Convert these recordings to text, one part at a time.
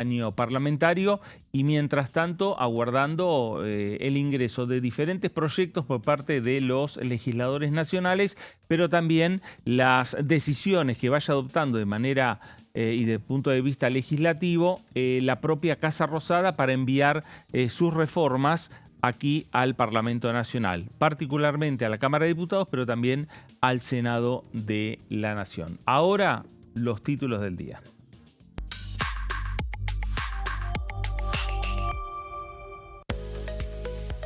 año parlamentario y mientras tanto aguardando el ingreso de diferentes proyectos por parte de los legisladores nacionales, pero también las decisiones que vaya adoptando de manera y desde el punto de vista legislativo la propia Casa Rosada para enviar sus reformas aquí al Parlamento Nacional, particularmente a la Cámara de Diputados, pero también al Senado de la Nación. Ahora, los títulos del día.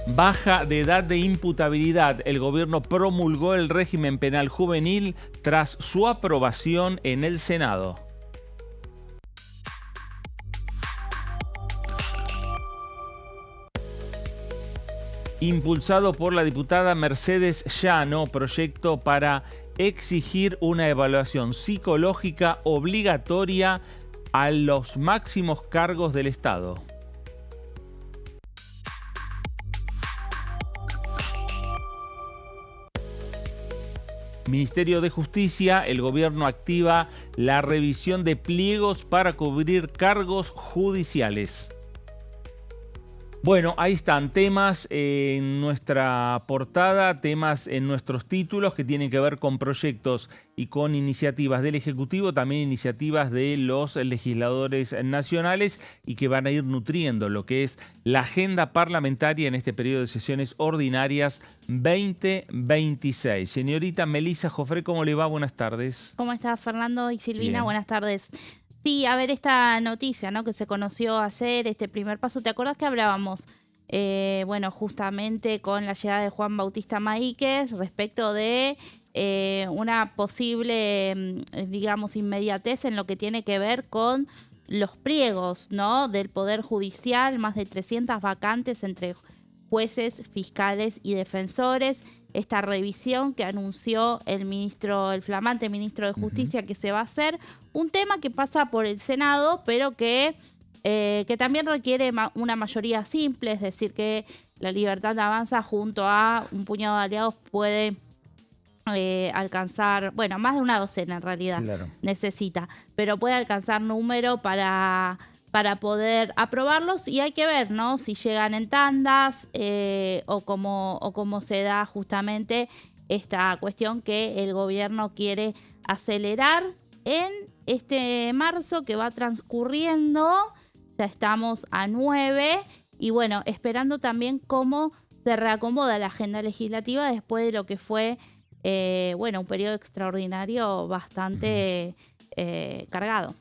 Baja de edad de imputabilidad. El gobierno promulgó el régimen penal juvenil tras su aprobación en el Senado. Impulsado por la diputada Mercedes Llano, proyecto para exigir una evaluación psicológica obligatoria a los máximos cargos del Estado. Ministerio de Justicia, el gobierno activa la revisión de pliegos para cubrir cargos judiciales. Bueno, ahí están temas en nuestra portada, temas en nuestros títulos que tienen que ver con proyectos y con iniciativas del Ejecutivo, también iniciativas de los legisladores nacionales y que van a ir nutriendo lo que es la agenda parlamentaria en este periodo de sesiones ordinarias 2026. Señorita Melissa Jofré, ¿cómo le va? Buenas tardes. ¿Cómo estás, Fernando y Silvina? Bien. Buenas tardes. Sí, a ver, esta noticia, ¿no?, que se conoció ayer, este primer paso. ¿Te acordás que hablábamos, bueno, justamente con la llegada de Juan Bautista Maíquez respecto de una posible, digamos, inmediatez en lo que tiene que ver con los pliegos, ¿no?, del Poder Judicial, más de 300 vacantes entre jueces, fiscales y defensores? Esta revisión que anunció el flamante ministro de Justicia que se va a hacer, un tema que pasa por el Senado, pero que también requiere una mayoría simple, es decir, que la Libertad Avanza junto a un puñado de aliados puede alcanzar, bueno, más de una docena en realidad, claro, necesita, pero puede alcanzar número para poder aprobarlos, y hay que ver, ¿no?, si llegan en tandas o cómo se da justamente esta cuestión que el gobierno quiere acelerar en este marzo que va transcurriendo. Ya estamos a 9 y bueno, esperando también cómo se reacomoda la agenda legislativa después de lo que fue, bueno, un periodo extraordinario bastante cargado.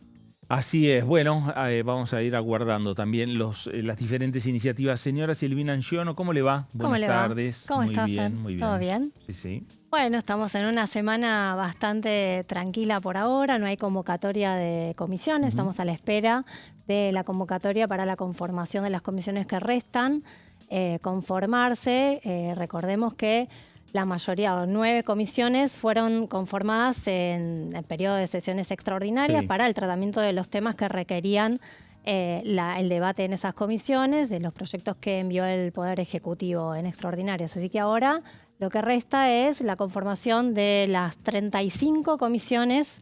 Así es. Bueno, vamos a ir aguardando también las diferentes iniciativas. Señora Silvina Angione, ¿cómo le va? Buenas tardes. ¿Cómo está, Fer? Muy bien. ¿Todo bien? Sí, sí. Bueno, estamos en una semana bastante tranquila por ahora, no hay convocatoria de comisiones, estamos a la espera de la convocatoria para la conformación de las comisiones que restan, conformarse. Recordemos que la mayoría, o 9 comisiones, fueron conformadas en el periodo de sesiones extraordinarias para el tratamiento de los temas que requerían el debate en esas comisiones, de los proyectos que envió el Poder Ejecutivo en extraordinarias. Así que ahora lo que resta es la conformación de las 35 comisiones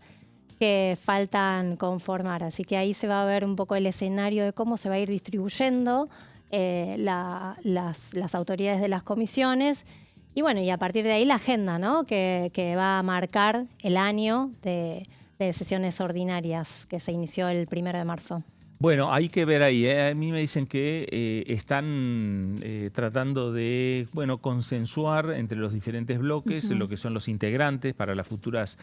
que faltan conformar. Así que ahí se va a ver un poco el escenario de cómo se va a ir distribuyendo las autoridades de las comisiones. Y bueno, y a partir de ahí la agenda, ¿no?, que va a marcar el año de sesiones ordinarias que se inició el 1 de marzo. Bueno, hay que ver ahí. A mí me dicen que están tratando de, bueno, consensuar entre los diferentes bloques lo que son los integrantes para las futuras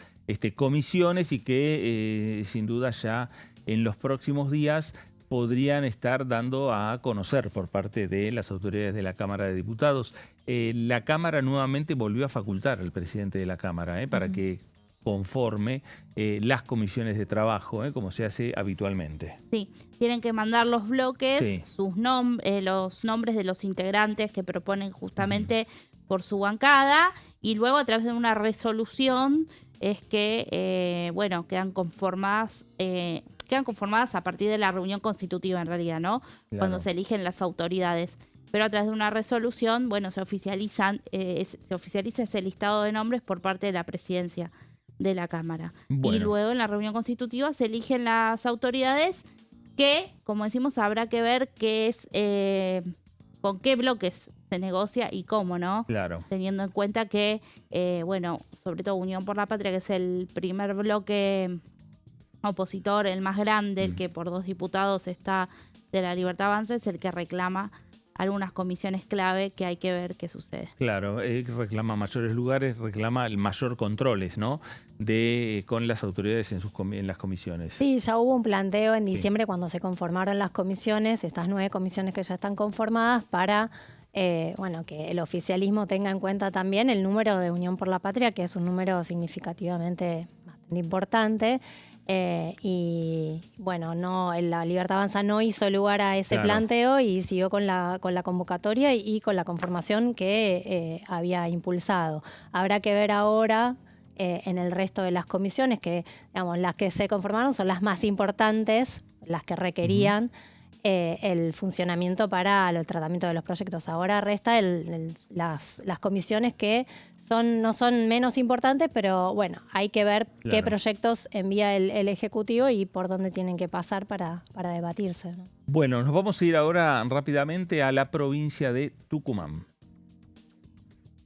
comisiones, y que sin duda ya en los próximos días podrían estar dando a conocer por parte de las autoridades de la Cámara de Diputados. La Cámara nuevamente volvió a facultar al presidente de la Cámara para que conforme las comisiones de trabajo, como se hace habitualmente. Sí, tienen que mandar los bloques, los nombres de los integrantes que proponen justamente por su bancada, y luego a través de una resolución es que, bueno, quedan conformadas a partir de la reunión constitutiva en realidad, ¿no? Claro. Cuando se eligen las autoridades. Pero a través de una resolución, bueno, se oficializa ese listado de nombres por parte de la presidencia de la Cámara. Bueno. Y luego en la reunión constitutiva se eligen las autoridades que, como decimos, habrá que ver con qué bloques se negocia y cómo, ¿no? Claro. Teniendo en cuenta que, bueno, sobre todo Unión por la Patria, que es el primer bloque opositor, el más grande, el que por 2 diputados está de la Libertad Avanza, es el que reclama algunas comisiones clave que hay que ver qué sucede. Claro, reclama mayores lugares, reclama el mayor controles, ¿no? Con las autoridades en las comisiones. Sí, ya hubo un planteo en diciembre cuando se conformaron las comisiones, estas 9 comisiones que ya están conformadas, para bueno, que el oficialismo tenga en cuenta también el número de Unión por la Patria, que es un número significativamente bastante importante. Y bueno, la Libertad Avanza no hizo lugar a ese planteo y siguió con la convocatoria y con la conformación que había impulsado. Habrá que ver ahora en el resto de las comisiones, que digamos, las que se conformaron son las más importantes, las que requerían el funcionamiento para el tratamiento de los proyectos. Ahora resta las comisiones que no son menos importantes, pero bueno, hay que ver qué proyectos envía el Ejecutivo y por dónde tienen que pasar para debatirse, ¿no? Bueno, nos vamos a ir ahora rápidamente a la provincia de Tucumán.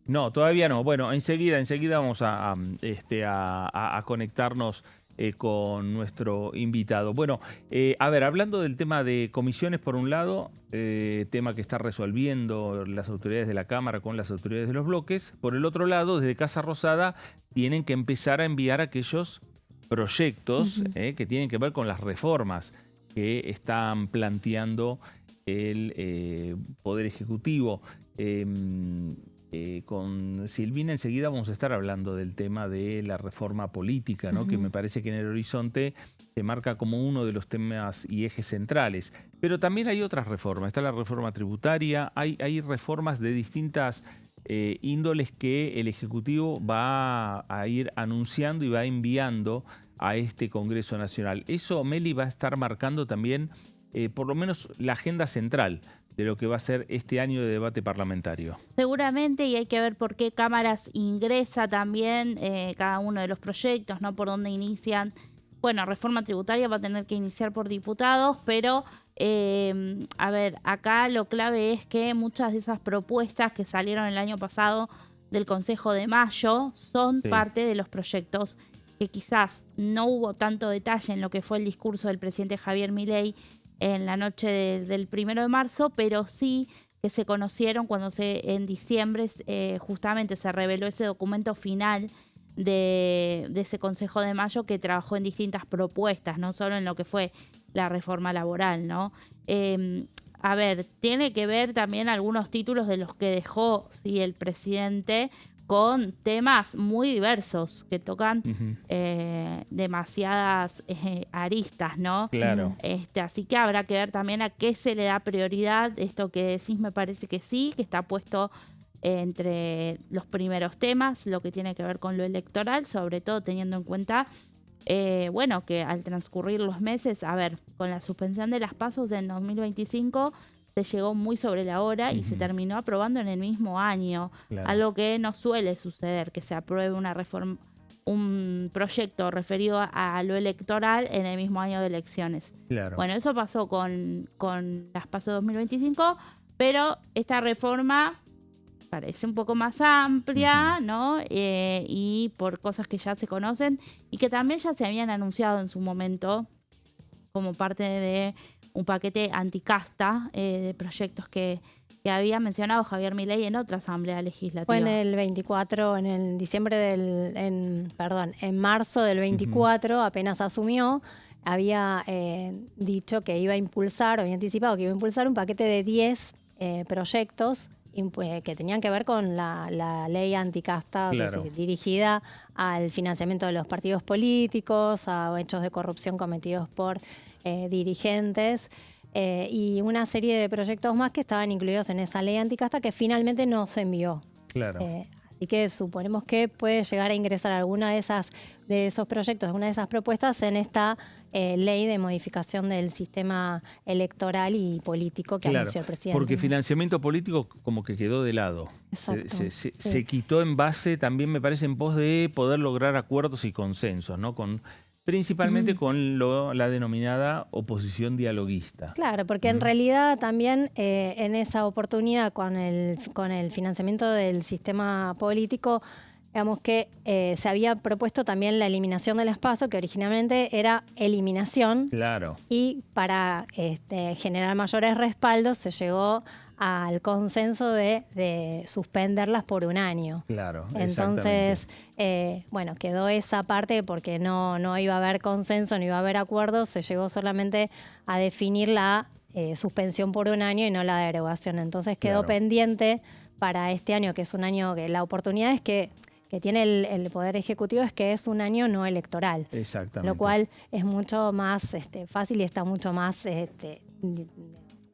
No, todavía no. Bueno, enseguida vamos a conectarnos con nuestro invitado. Bueno, a ver, hablando del tema de comisiones por un lado, tema que está resolviendo las autoridades de la Cámara con las autoridades de los bloques. Por el otro lado, desde Casa Rosada tienen que empezar a enviar aquellos proyectos que tienen que ver con las reformas que están planteando el Poder Ejecutivo. Con Silvina enseguida vamos a estar hablando del tema de la reforma política, ¿no? Que me parece que en el horizonte se marca como uno de los temas y ejes centrales. Pero también hay otras reformas. Está la reforma tributaria, hay reformas de distintas índoles que el Ejecutivo va a ir anunciando y va enviando a este Congreso Nacional. Eso, Meli, va a estar marcando también por lo menos la agenda central de lo que va a ser este año de debate parlamentario. Seguramente, y hay que ver por qué cámaras ingresa también cada uno de los proyectos, ¿no? Por dónde inician. Bueno, reforma tributaria va a tener que iniciar por diputados, pero a ver, acá lo clave es que muchas de esas propuestas que salieron el año pasado del Consejo de Mayo son parte de los proyectos que quizás no hubo tanto detalle en lo que fue el discurso del presidente Javier Milei en la noche del 1 de marzo, pero sí que se conocieron cuando en diciembre justamente se reveló ese documento final de ese Consejo de Mayo, que trabajó en distintas propuestas, no solo en lo que fue la reforma laboral, ¿no? A ver, tiene que ver también algunos títulos de los que dejó el presidente, con temas muy diversos que tocan demasiadas aristas, ¿no? Claro. Así que habrá que ver también a qué se le da prioridad. Esto que decís me parece que sí, que está puesto entre los primeros temas, lo que tiene que ver con lo electoral, sobre todo teniendo en cuenta, bueno, que al transcurrir los meses, a ver, con la suspensión de las PASO en 2025, se llegó muy sobre la hora y se terminó aprobando en el mismo año. Claro. Algo que no suele suceder, que se apruebe una reforma, un proyecto referido a lo electoral en el mismo año de elecciones. Claro. Bueno, eso pasó con las PASO 2025, pero esta reforma parece un poco más amplia, ¿no? Y por cosas que ya se conocen y que también ya se habían anunciado en su momento como parte de un paquete anticasta de proyectos que había mencionado Javier Milei en otra asamblea legislativa. Fue en el 24, en marzo del 24, apenas asumió, había dicho que iba a impulsar, había anticipado que iba a impulsar un paquete de 10 proyectos que tenían que ver con la ley anticasta, claro, dirigida al financiamiento de los partidos políticos, a hechos de corrupción cometidos por dirigentes, y una serie de proyectos más que estaban incluidos en esa ley anticasta que finalmente no se envió. Claro. Así que suponemos que puede llegar a ingresar alguna de esos proyectos, alguna de esas propuestas en esta ley de modificación del sistema electoral y político que anunció el presidente. Porque financiamiento político como que quedó de lado. Se quitó en base, también me parece, en pos de poder lograr acuerdos y consensos, ¿no? Con principalmente con la denominada oposición dialoguista. Claro, porque en realidad también en esa oportunidad con el financiamiento del sistema político, digamos que se había propuesto también la eliminación de las PASO, que originalmente era eliminación. Claro. Y para generar mayores respaldos se llegó al consenso de suspenderlas por un año. Claro, entonces, bueno, quedó esa parte porque no iba a haber consenso, no iba a haber acuerdo, se llegó solamente a definir la suspensión por un año y no la derogación. Entonces quedó pendiente para este año, que es un año que la oportunidad es que tiene el Poder Ejecutivo es que es un año no electoral. Exactamente. Lo cual es mucho más fácil y está mucho más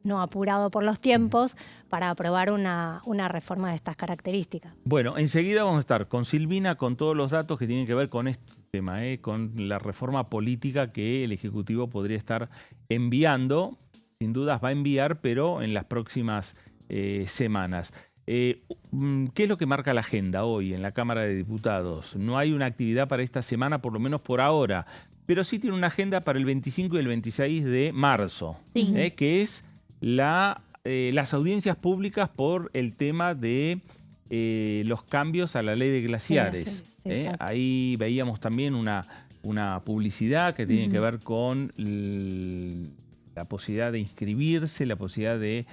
no apurado por los tiempos para aprobar una reforma de estas características. Bueno, enseguida vamos a estar con Silvina con todos los datos que tienen que ver con este tema, con la reforma política que el Ejecutivo podría estar enviando. Sin dudas va a enviar, pero en las próximas semanas. ¿Qué es lo que marca la agenda hoy en la Cámara de Diputados? No hay una actividad para esta semana, por lo menos por ahora, pero sí tiene una agenda para el 25 y el 26 de marzo, que es las audiencias públicas por el tema de los cambios a la ley de glaciares. Ahí veíamos también una publicidad que tiene que ver con la posibilidad de inscribirse, la posibilidad de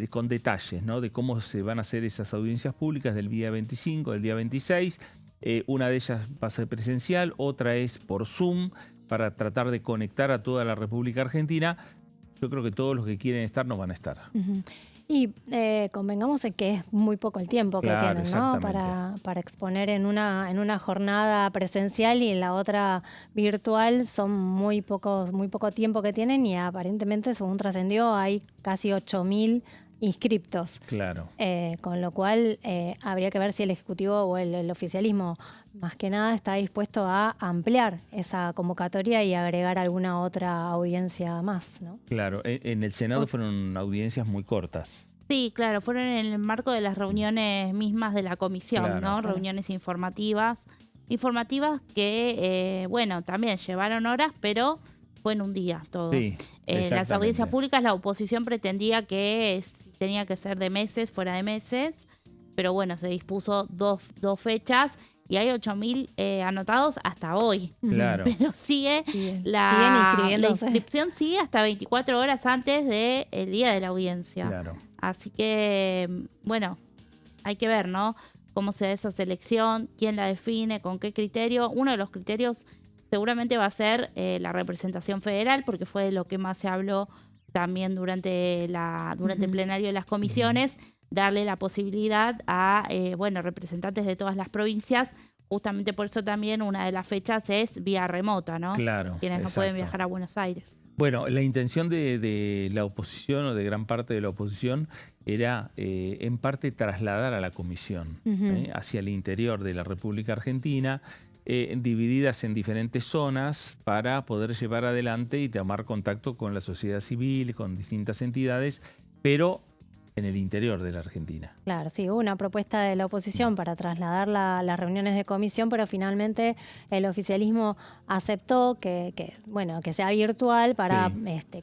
con detalles, ¿no?, de cómo se van a hacer esas audiencias públicas del día 25, del día 26. Una de ellas va a ser presencial, otra es por Zoom, para tratar de conectar a toda la República Argentina. Yo creo que todos los que quieren estar no van a estar. Y convengamos en que es muy poco el tiempo que tienen, ¿no?, para exponer en una jornada presencial y en la otra virtual. Son muy poco tiempo que tienen y aparentemente, según trascendió, hay casi 8.000 inscriptos. Claro. Con lo cual habría que ver si el Ejecutivo o el oficialismo más que nada está dispuesto a ampliar esa convocatoria y agregar alguna otra audiencia más, ¿no? Claro, en el Senado fueron audiencias muy cortas. Sí, claro, fueron en el marco de las reuniones mismas de la comisión, ¿no? Reuniones informativas que, bueno, también llevaron horas, pero fue en un día todo. Sí, las audiencias públicas, la oposición pretendía que tenía que ser de meses, fuera de meses, pero bueno, se dispuso dos fechas y hay 8.000 anotados hasta hoy. Claro. Pero sigue la inscripción sigue hasta 24 horas antes del día de la audiencia. Claro. Así que, bueno, hay que ver, ¿no?, cómo se da esa selección, quién la define, con qué criterio. Uno de los criterios seguramente va a ser la representación federal, porque fue de lo que más se habló también durante el plenario de las comisiones, darle la posibilidad a representantes de todas las provincias. Justamente por eso también una de las fechas es vía remota, ¿no? Claro. Quienes no pueden viajar a Buenos Aires. Bueno, la intención de la oposición o de gran parte de la oposición era en parte trasladar a la comisión hacia el interior de la República Argentina, divididas en diferentes zonas para poder llevar adelante y tomar contacto con la sociedad civil, con distintas entidades, pero en el interior de la Argentina. Claro, sí, hubo una propuesta de la oposición para trasladar las reuniones de comisión, pero finalmente el oficialismo aceptó que sea virtual para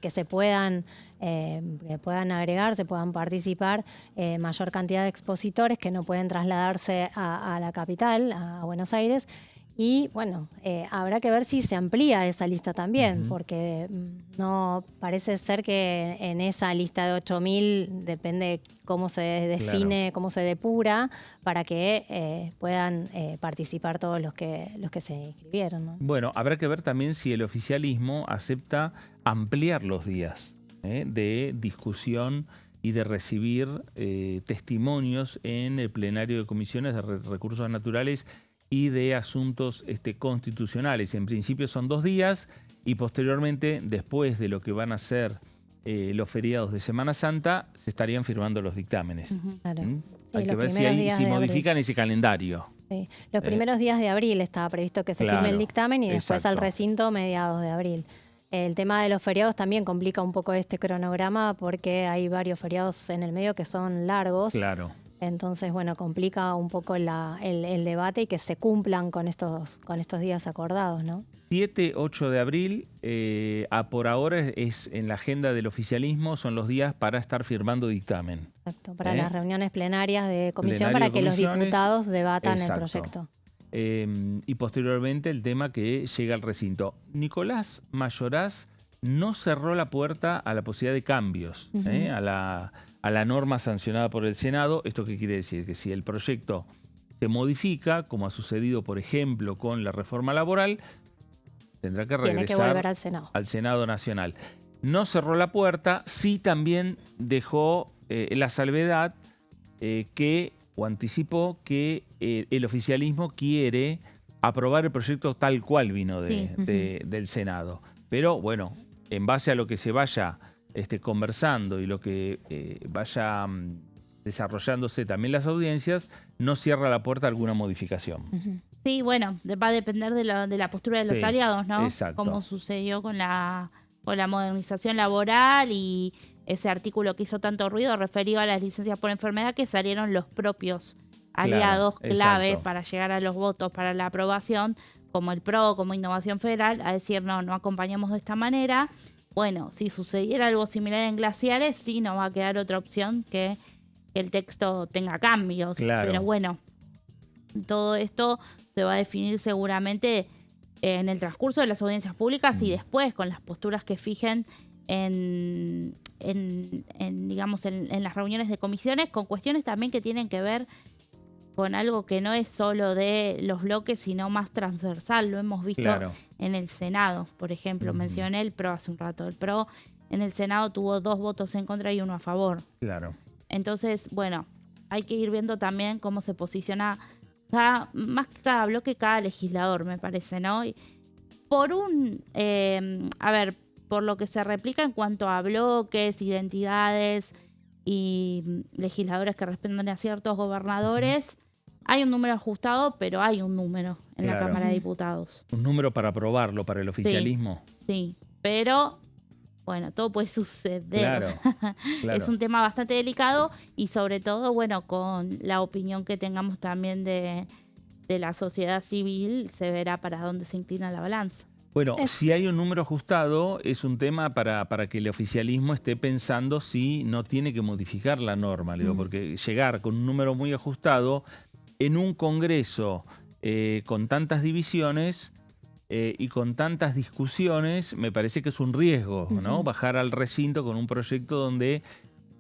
que se puedan agregar, se puedan participar mayor cantidad de expositores que no pueden trasladarse a la capital, a Buenos Aires. Y bueno, habrá que ver si se amplía esa lista también, porque no parece ser que en esa lista de 8.000 depende cómo se define, cómo se depura, para que puedan participar todos los que se inscribieron, ¿no? Bueno, habrá que ver también si el oficialismo acepta ampliar los días de discusión y de recibir testimonios en el plenario de comisiones de recursos naturales y de asuntos constitucionales. En principio son 2 días y posteriormente, después de lo que van a ser los feriados de Semana Santa, se estarían firmando los dictámenes. Claro. Sí, hay que ver si modifican ese calendario. Sí. Los primeros días de abril estaba previsto que se firme el dictamen y después al recinto mediados de abril. El tema de los feriados también complica un poco este cronograma porque hay varios feriados en el medio que son largos. Claro. Entonces, bueno, complica un poco el debate y que se cumplan con estos días acordados, ¿no? 7, 8 de abril, por ahora es en la agenda del oficialismo, son los días para estar firmando dictamen. Exacto, para las reuniones plenarias de comisión, para que los diputados debatan el proyecto. Y posteriormente el tema que llega al recinto. Nicolás Mayoraz no cerró la puerta a la posibilidad de cambios, a la norma sancionada por el Senado. ¿Esto qué quiere decir? Que si el proyecto se modifica, como ha sucedido, por ejemplo, con la reforma laboral, tendrá que regresar Tiene que volver al Senado Nacional. No cerró la puerta, sí también dejó la salvedad o anticipó que el oficialismo quiere aprobar el proyecto tal cual vino del Senado. Pero bueno, en base a lo que se vaya conversando y lo que vaya desarrollándose también las audiencias, no cierra la puerta a alguna modificación. Sí, bueno, va a depender de la postura de los aliados, ¿no? Exacto. Como sucedió con la modernización laboral y ese artículo que hizo tanto ruido referido a las licencias por enfermedad, que salieron los propios aliados clave para llegar a los votos para la aprobación, como el PRO, como Innovación Federal, a decir no acompañamos de esta manera. Bueno, si sucediera algo similar en glaciares, sí nos va a quedar otra opción que el texto tenga cambios. Claro. Pero bueno, todo esto se va a definir seguramente en el transcurso de las audiencias públicas y después con las posturas que fijen digamos, en las reuniones de comisiones, con cuestiones también que tienen que ver con algo que no es solo de los bloques, sino más transversal. Lo hemos visto en el Senado, por ejemplo. Mencioné el PRO hace un rato. El PRO en el Senado tuvo 2 votos en contra y 1 a favor. Claro. Entonces, bueno, hay que ir viendo también cómo se posiciona más que cada bloque, cada legislador, me parece, ¿no? Y por por lo que se replica en cuanto a bloques, identidades y legisladores que responden a ciertos gobernadores, hay un número ajustado, pero hay un número en la Cámara de Diputados. Un número para aprobarlo, para el oficialismo. Sí, pero bueno, todo puede suceder. Claro. Es un tema bastante delicado y sobre todo, bueno, con la opinión que tengamos también de la sociedad civil, se verá para dónde se inclina la balanza. Bueno, si hay un número ajustado, es un tema para que el oficialismo esté pensando si no tiene que modificar la norma, porque llegar con un número muy ajustado en un Congreso con tantas divisiones y con tantas discusiones, me parece que es un riesgo, ¿no? Bajar al recinto con un proyecto donde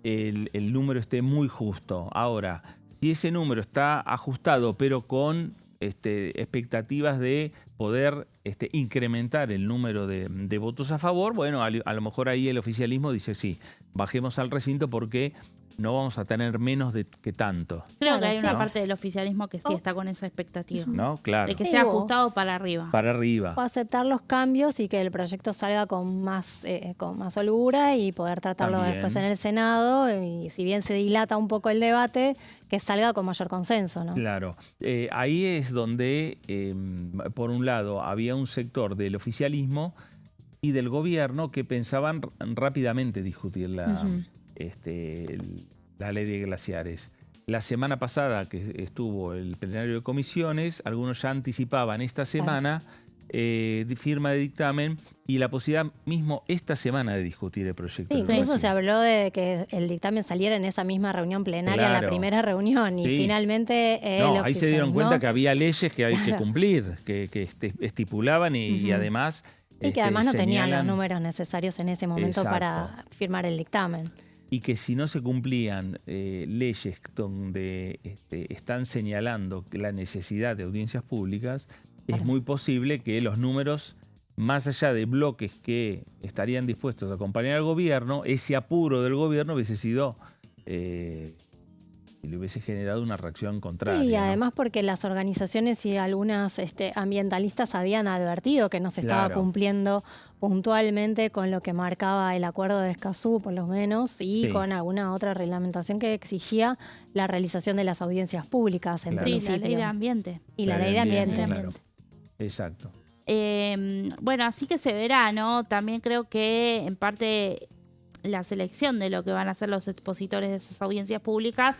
el número esté muy justo. Ahora, si ese número está ajustado, pero con expectativas de poder incrementar el número de votos a favor, bueno, a lo mejor ahí el oficialismo dice sí, bajemos al recinto porque no vamos a tener menos que tanto. Creo que hay una parte del oficialismo que sí está con esa expectativa. ¿No? Claro. De que sea ajustado para arriba. Para arriba. O aceptar los cambios y que el proyecto salga con más holgura y poder tratarlo después en el Senado. Y si bien se dilata un poco el debate, que salga con mayor consenso, ¿no? Claro. Ahí es donde, por un lado, había un sector del oficialismo y del gobierno que pensaban rápidamente discutir la ley de glaciares. La semana pasada que estuvo el plenario de comisiones, algunos ya anticipaban esta semana firma de dictamen y la posibilidad mismo esta semana de discutir el proyecto. Sí, incluso se habló de que el dictamen saliera en esa misma reunión plenaria, en la primera reunión, y finalmente... ahí se dieron cuenta que había leyes que hay que cumplir, que estipulaban y además... Y que además no tenían los números necesarios en ese momento para firmar el dictamen. Y que si no se cumplían leyes donde están señalando la necesidad de audiencias públicas, es muy posible que los números, más allá de bloques que estarían dispuestos a acompañar al gobierno, ese apuro del gobierno hubiese sido... y le hubiese generado una reacción contraria. Y además porque las organizaciones y algunas ambientalistas habían advertido que no se estaba cumpliendo puntualmente con lo que marcaba el acuerdo de Escazú, por lo menos, y con alguna otra reglamentación que exigía la realización de las audiencias públicas en principio. Sí, la ley de ambiente. Y la ley de ambiente. Claro. Exacto. Bueno, así que se verá, ¿no? También creo que en parte la selección de lo que van a hacer los expositores de esas audiencias públicas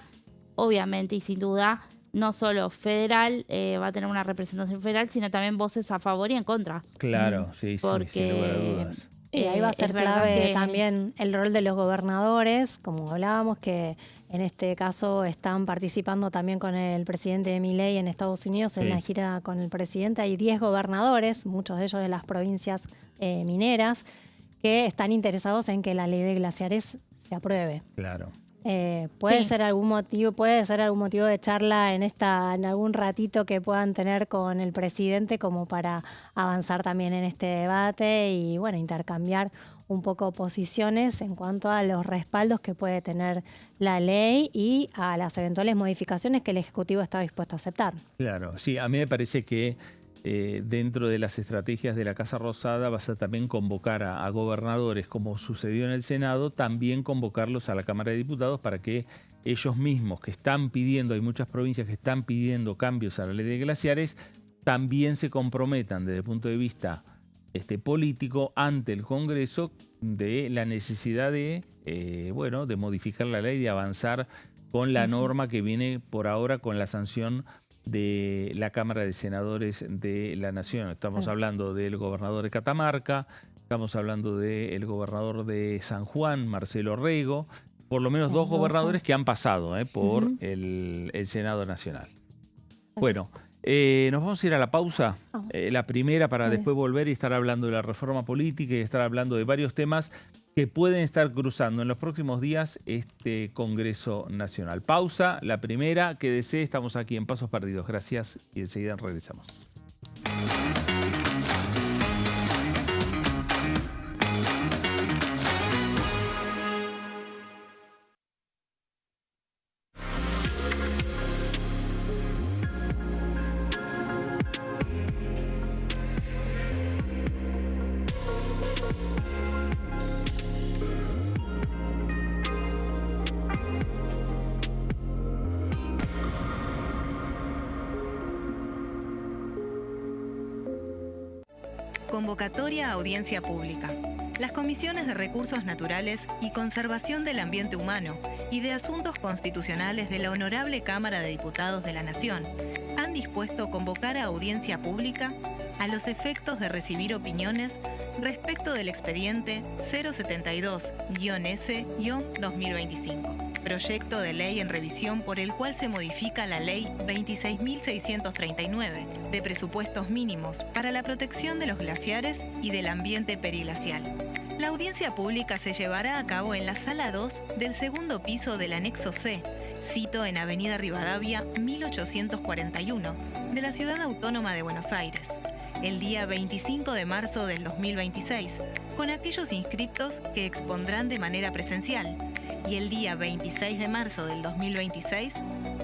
obviamente y sin duda, no solo federal, va a tener una representación federal, sino también voces a favor y en contra. Claro, sí, Porque, sin lugar a dudas. Y ahí va a ser clave también el rol de los gobernadores, como hablábamos, que en este caso están participando también con el presidente Milei en Estados Unidos en la gira con el presidente. Hay 10 gobernadores, muchos de ellos de las provincias mineras, que están interesados en que la ley de glaciares se apruebe. Claro. Puede ser algún motivo de charla en algún ratito que puedan tener con el presidente como para avanzar también en este debate y bueno, intercambiar un poco posiciones en cuanto a los respaldos que puede tener la ley y a las eventuales modificaciones que el Ejecutivo está dispuesto a aceptar. Claro, sí, a mí me parece que dentro de las estrategias de la Casa Rosada vas a también convocar a gobernadores, como sucedió en el Senado, también convocarlos a la Cámara de Diputados para que ellos mismos que están pidiendo, hay muchas provincias que están pidiendo cambios a la ley de glaciares, también se comprometan desde el punto de vista político ante el Congreso de la necesidad de modificar la ley, de avanzar con la norma que viene por ahora con la sanción de la Cámara de Senadores de la Nación. Estamos hablando del gobernador de Catamarca, estamos hablando del gobernador de San Juan, Marcelo Rego, por lo menos 2 gobernadores que han pasado por el Senado Nacional. Bueno, nos vamos a ir a la pausa, la primera para después volver y estar hablando de la reforma política y estar hablando de varios temas que pueden estar cruzando en los próximos días este Congreso Nacional. Pausa, la primera, que desee, estamos aquí en Pasos Perdidos. Gracias y enseguida regresamos. Convocatoria a audiencia pública. Las comisiones de Recursos Naturales y Conservación del Ambiente Humano y de Asuntos Constitucionales de la Honorable Cámara de Diputados de la Nación han dispuesto convocar a audiencia pública a los efectos de recibir opiniones respecto del expediente 072-S-2025. Proyecto de ley en revisión por el cual se modifica la Ley 26.639 de presupuestos mínimos para la protección de los glaciares y del ambiente periglacial. La audiencia pública se llevará a cabo en la Sala 2 del segundo piso del Anexo C, sito en Avenida Rivadavia 1841, de la Ciudad Autónoma de Buenos Aires, el día 25 de marzo del 2026, con aquellos inscriptos que expondrán de manera presencial, y el día 26 de marzo del 2026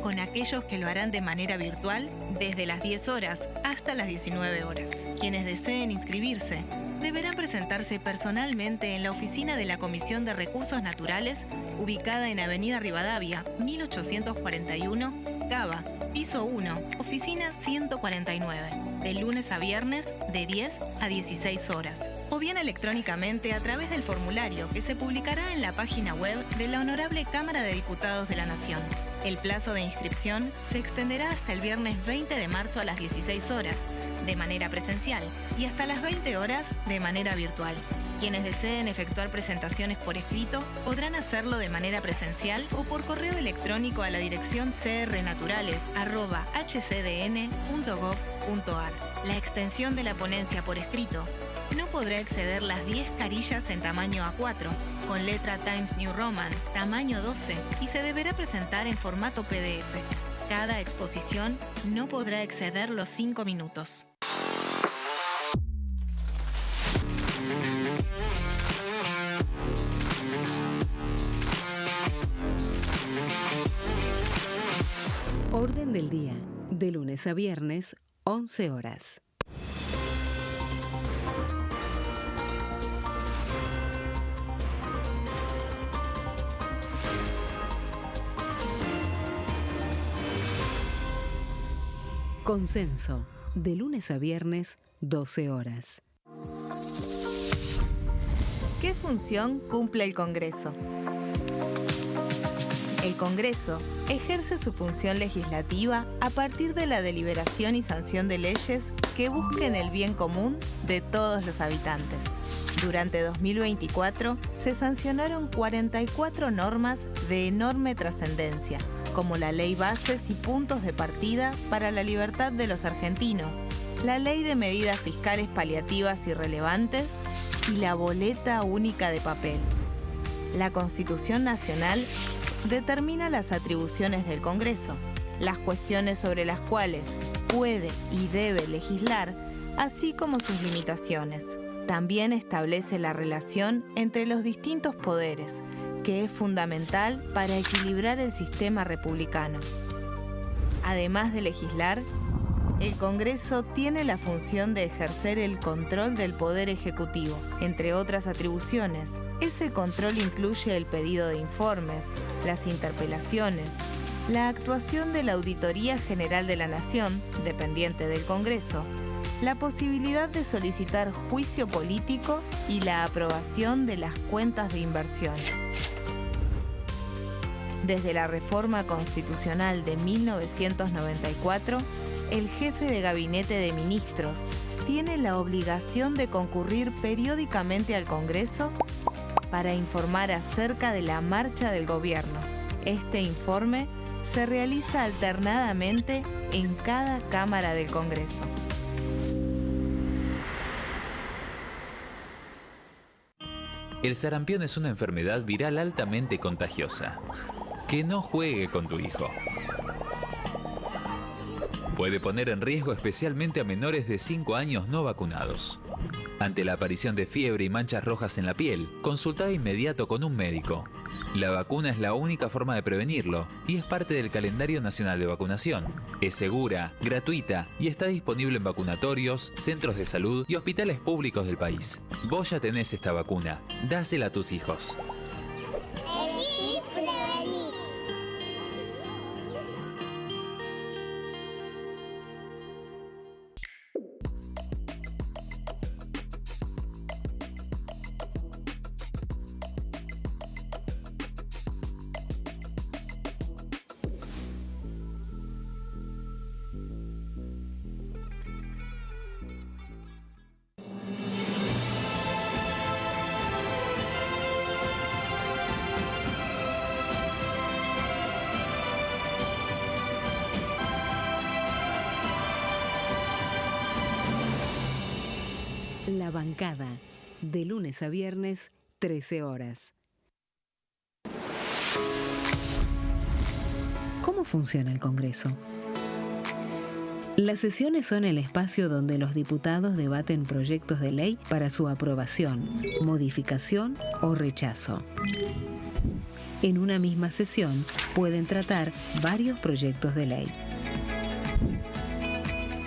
con aquellos que lo harán de manera virtual desde las 10 horas hasta las 19 horas. Quienes deseen inscribirse deberán presentarse personalmente en la oficina de la Comisión de Recursos Naturales, ubicada en Avenida Rivadavia 1841, Cava, piso 1, oficina 149, de lunes a viernes de 10 a 16 horas. O bien electrónicamente a través del formulario que se publicará en la página web de la Honorable Cámara de Diputados de la Nación. El plazo de inscripción se extenderá hasta el viernes 20 de marzo a las 16 horas, de manera presencial, y hasta las 20 horas de manera virtual. Quienes deseen efectuar presentaciones por escrito podrán hacerlo de manera presencial o por correo electrónico a la dirección crnaturales@hcdn.gov.ar. La extensión de la ponencia por escrito no podrá exceder las 10 carillas en tamaño A4, con letra Times New Roman, tamaño 12, y se deberá presentar en formato PDF. Cada exposición no podrá exceder los 5 minutos. Orden del día, de lunes a viernes, 11 horas. Consenso, de lunes a viernes, 12 horas. ¿Qué función cumple el Congreso? El Congreso ejerce su función legislativa a partir de la deliberación y sanción de leyes que busquen el bien común de todos los habitantes. Durante 2024 se sancionaron 44 normas de enorme trascendencia, como la Ley Bases y Puntos de Partida para la Libertad de los Argentinos, la Ley de Medidas Fiscales Paliativas y Relevantes y la Boleta Única de Papel. La Constitución Nacional determina las atribuciones del Congreso, las cuestiones sobre las cuales puede y debe legislar, así como sus limitaciones. También establece la relación entre los distintos poderes, que es fundamental para equilibrar el sistema republicano. Además de legislar, el Congreso tiene la función de ejercer el control del Poder Ejecutivo. Entre otras atribuciones, ese control incluye el pedido de informes, las interpelaciones, la actuación de la Auditoría General de la Nación, dependiente del Congreso, la posibilidad de solicitar juicio político y la aprobación de las cuentas de inversión. Desde la reforma constitucional de 1994, el jefe de gabinete de ministros tiene la obligación de concurrir periódicamente al Congreso para informar acerca de la marcha del gobierno. Este informe se realiza alternadamente en cada Cámara del Congreso. El sarampión es una enfermedad viral altamente contagiosa. Que no juegue con tu hijo. Puede poner en riesgo especialmente a menores de 5 años no vacunados. Ante la aparición de fiebre y manchas rojas en la piel, consulta de inmediato con un médico. La vacuna es la única forma de prevenirlo y es parte del calendario nacional de vacunación. Es segura, gratuita y está disponible en vacunatorios, centros de salud y hospitales públicos del país. Vos ya tenés esta vacuna, dásela a tus hijos. La Bancada, de lunes a viernes, 13 horas. ¿Cómo funciona el Congreso? Las sesiones son el espacio donde los diputados debaten proyectos de ley para su aprobación, modificación o rechazo. En una misma sesión pueden tratar varios proyectos de ley.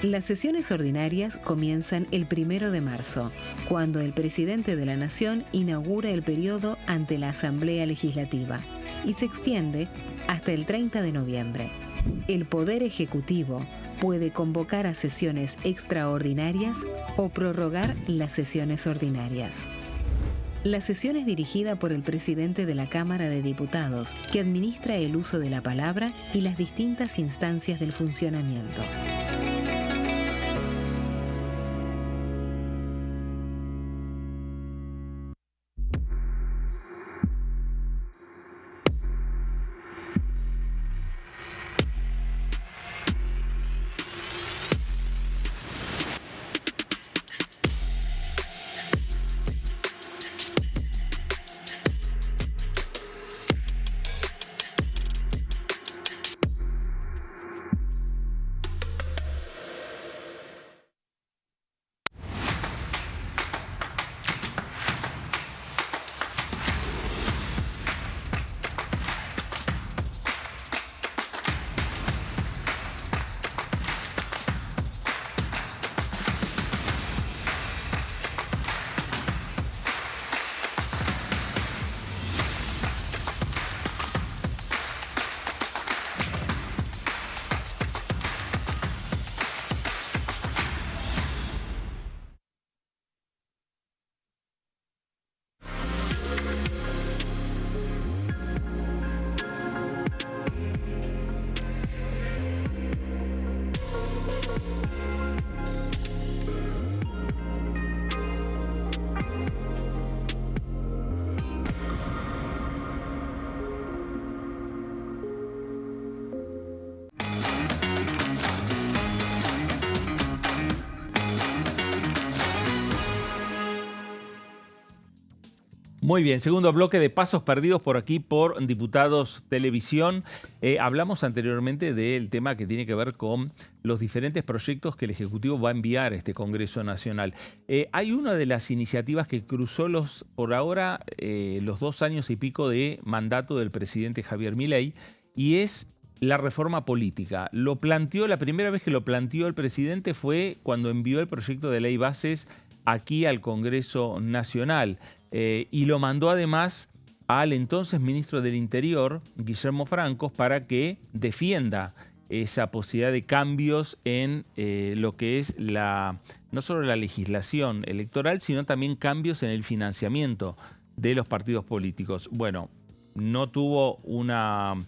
Las sesiones ordinarias comienzan el 1 de marzo, cuando el presidente de la Nación inaugura el periodo ante la Asamblea Legislativa y se extiende hasta el 30 de noviembre. El Poder Ejecutivo puede convocar a sesiones extraordinarias o prorrogar las sesiones ordinarias. La sesión es dirigida por el presidente de la Cámara de Diputados, que administra el uso de la palabra y las distintas instancias del funcionamiento. Muy bien, segundo bloque de Pasos Perdidos por aquí por Diputados Televisión. Hablamos anteriormente del tema que tiene que ver con los diferentes proyectos que el Ejecutivo va a enviar a este Congreso Nacional. Hay una de las iniciativas que cruzó por ahora los 2 años y pico de mandato del presidente Javier Milei, y es la reforma política. La primera vez que lo planteó el presidente fue cuando envió el proyecto de ley bases aquí al Congreso Nacional. Y lo mandó además al entonces ministro del Interior, Guillermo Francos, para que defienda esa posibilidad de cambios en lo que es no solo la legislación electoral, sino también cambios en el financiamiento de los partidos políticos. Bueno, no tuvo un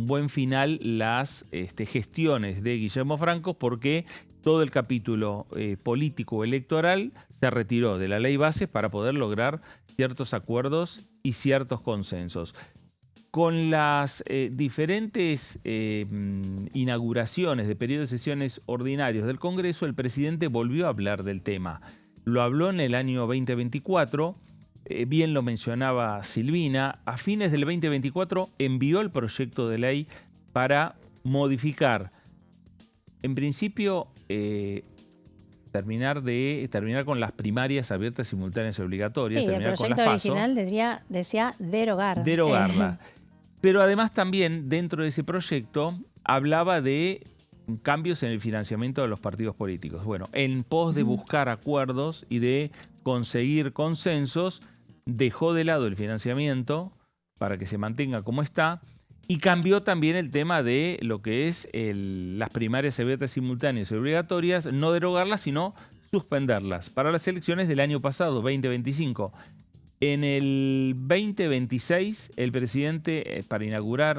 buen final las gestiones de Guillermo Francos, porque todo el capítulo político electoral se retiró de la ley base para poder lograr ciertos acuerdos y ciertos consensos. Con las diferentes inauguraciones de periodos de sesiones ordinarios del Congreso, el presidente volvió a hablar del tema. Lo habló en el año 2024, bien lo mencionaba Silvina. A fines del 2024 envió el proyecto de ley para modificar, en principio, terminar con las primarias abiertas, simultáneas y obligatorias. Sí, el proyecto original decía derogar. Derogarla. Pero además también dentro de ese proyecto hablaba de cambios en el financiamiento de los partidos políticos. Bueno, en pos de buscar acuerdos y de conseguir consensos, dejó de lado el financiamiento para que se mantenga como está, y cambió también el tema de lo que es las primarias abiertas, simultáneas y obligatorias, no derogarlas, sino suspenderlas para las elecciones del año pasado, 2025. En el 2026, el presidente,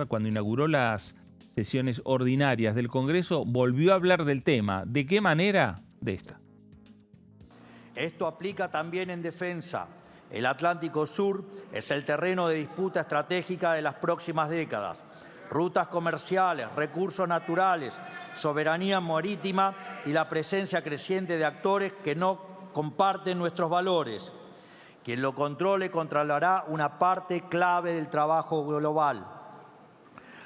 cuando inauguró las sesiones ordinarias del Congreso, volvió a hablar del tema. ¿De qué manera? De esta. Esto aplica también en defensa. El Atlántico Sur es el terreno de disputa estratégica de las próximas décadas. Rutas comerciales, recursos naturales, soberanía marítima y la presencia creciente de actores que no comparten nuestros valores. Quien lo controle controlará una parte clave del trabajo global.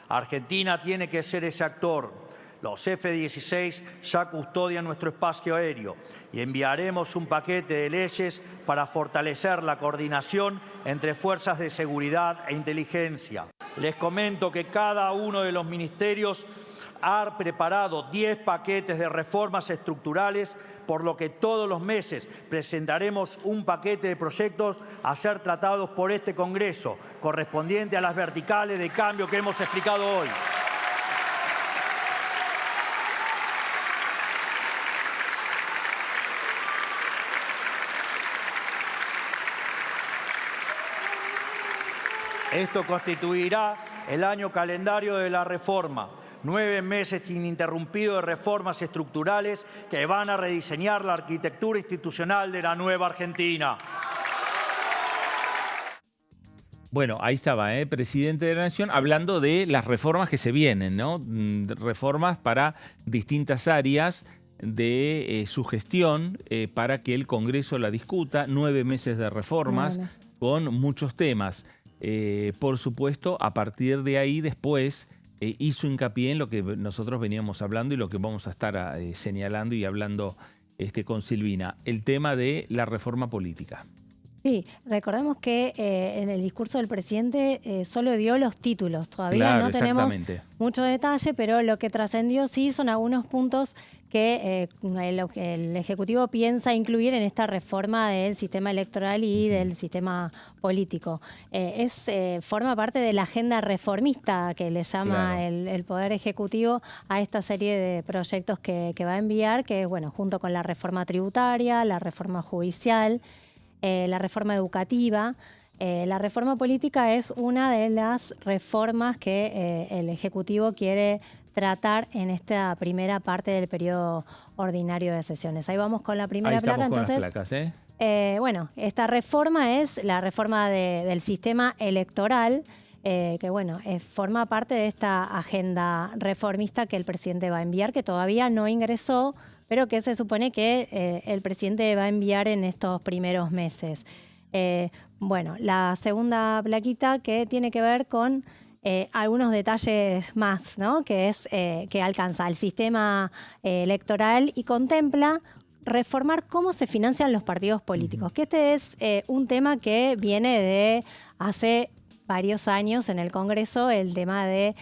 Argentina tiene que ser ese actor. Los F-16 ya custodian nuestro espacio aéreo y enviaremos un paquete de leyes para fortalecer la coordinación entre fuerzas de seguridad e inteligencia. Les comento que cada uno de los ministerios ha preparado 10 paquetes de reformas estructurales, por lo que todos los meses presentaremos un paquete de proyectos a ser tratados por este Congreso, correspondiente a las verticales de cambio que hemos explicado hoy. Esto constituirá el año calendario de la reforma. 9 meses ininterrumpidos de reformas estructurales que van a rediseñar la arquitectura institucional de la nueva Argentina. Bueno, ahí estaba, presidente de la Nación, hablando de las reformas que se vienen, ¿no? Reformas para distintas áreas de su gestión, para que el Congreso la discuta. 9 meses de reformas con muchos temas. Por supuesto, a partir de ahí después hizo hincapié en lo que nosotros veníamos hablando y lo que vamos a estar señalando y hablando con Silvina, el tema de la reforma política. Sí, recordemos que en el discurso del presidente solo dio los títulos, todavía no tenemos mucho detalle, pero lo que trascendió sí son algunos puntos que el Ejecutivo piensa incluir en esta reforma del sistema electoral y del sistema político. Forma parte de la agenda reformista que le llama el Poder Ejecutivo a esta serie de proyectos que va a enviar, que bueno, junto con la reforma tributaria, la reforma judicial, la reforma educativa. La reforma política es una de las reformas que el Ejecutivo quiere tratar en esta primera parte del periodo ordinario de sesiones. Ahí vamos con la primera placa. Entonces, las placas, bueno, esta reforma es la reforma del sistema electoral, que bueno, forma parte de esta agenda reformista que el presidente va a enviar, que todavía no ingresó pero que se supone que el presidente va a enviar en estos primeros meses. Bueno, la segunda plaquita que tiene que ver con algunos detalles más, ¿no? Que es que alcanza el sistema electoral y contempla reformar cómo se financian los partidos políticos, que este es un tema que viene de hace varios años en el Congreso, el tema de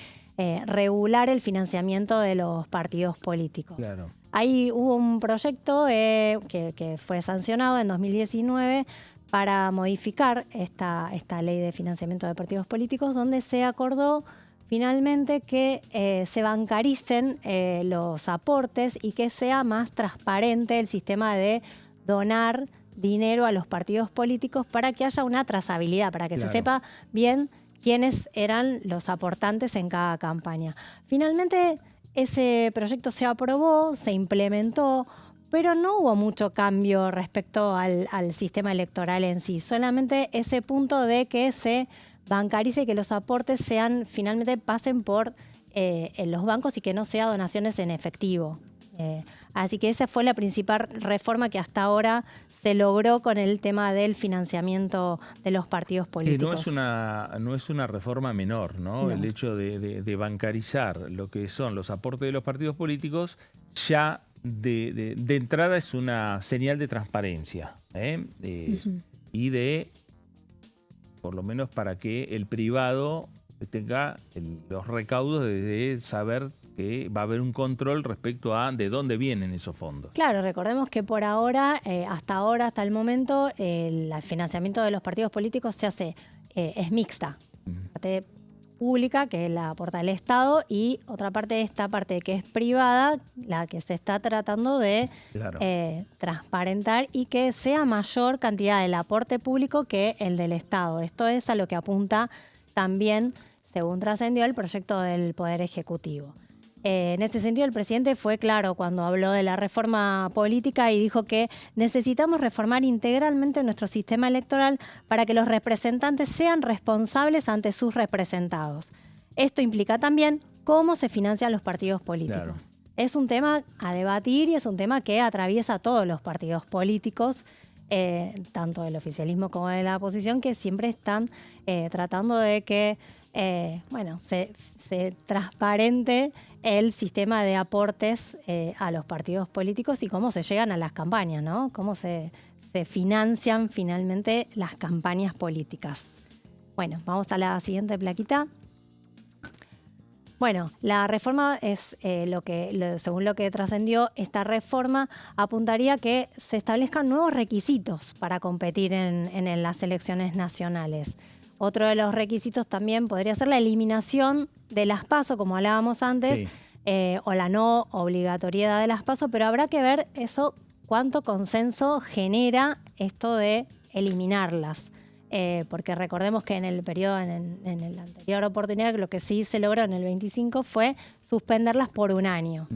regular el financiamiento de los partidos políticos. Claro. Ahí hubo un proyecto que fue sancionado en 2019 para modificar esta ley de financiamiento de partidos políticos, donde se acordó finalmente que se bancaricen los aportes y que sea más transparente el sistema de donar dinero a los partidos políticos para que haya una trazabilidad, para que se sepa bien quiénes eran los aportantes en cada campaña. Finalmente, ese proyecto se aprobó, se implementó, pero no hubo mucho cambio respecto al sistema electoral en sí. Solamente ese punto de que se bancarice y que los aportes finalmente pasen por en los bancos y que no sea donaciones en efectivo. Así que esa fue la principal reforma que hasta ahora se logró con el tema del financiamiento de los partidos políticos. No es una reforma menor, ¿no? El hecho de bancarizar lo que son los aportes de los partidos políticos ya de entrada es una señal de transparencia, y de, por lo menos para que el privado tenga los recaudos de saber que va a haber un control respecto a de dónde vienen esos fondos. Claro, recordemos que por ahora, hasta el momento, el financiamiento de los partidos políticos se hace, es mixta. Parte pública, que la aporta el Estado, y otra parte, esta parte que es privada, la que se está tratando de transparentar y que sea mayor cantidad del aporte público que el del Estado. Esto es a lo que apunta también, según trascendió, el proyecto del Poder Ejecutivo. En ese sentido, el presidente fue claro cuando habló de la reforma política y dijo que necesitamos reformar integralmente nuestro sistema electoral para que los representantes sean responsables ante sus representados. Esto implica también cómo se financian los partidos políticos. Claro. Es un tema a debatir y es un tema que atraviesa a todos los partidos políticos, tanto del oficialismo como de la oposición, que siempre están tratando de que se transparente el sistema de aportes a los partidos políticos y cómo se llegan a las campañas, ¿no? Cómo se financian finalmente las campañas políticas. Bueno, vamos a la siguiente plaquita. Bueno, la reforma es según lo que trascendió, esta reforma apuntaría a que se establezcan nuevos requisitos para competir en las elecciones nacionales. Otro de los requisitos también podría ser la eliminación de las PASO, como hablábamos antes, o la no obligatoriedad de las PASO, pero habrá que ver eso, cuánto consenso genera esto de eliminarlas. Porque recordemos que en el periodo, en la anterior oportunidad, lo que sí se logró en el 25 fue suspenderlas por un año.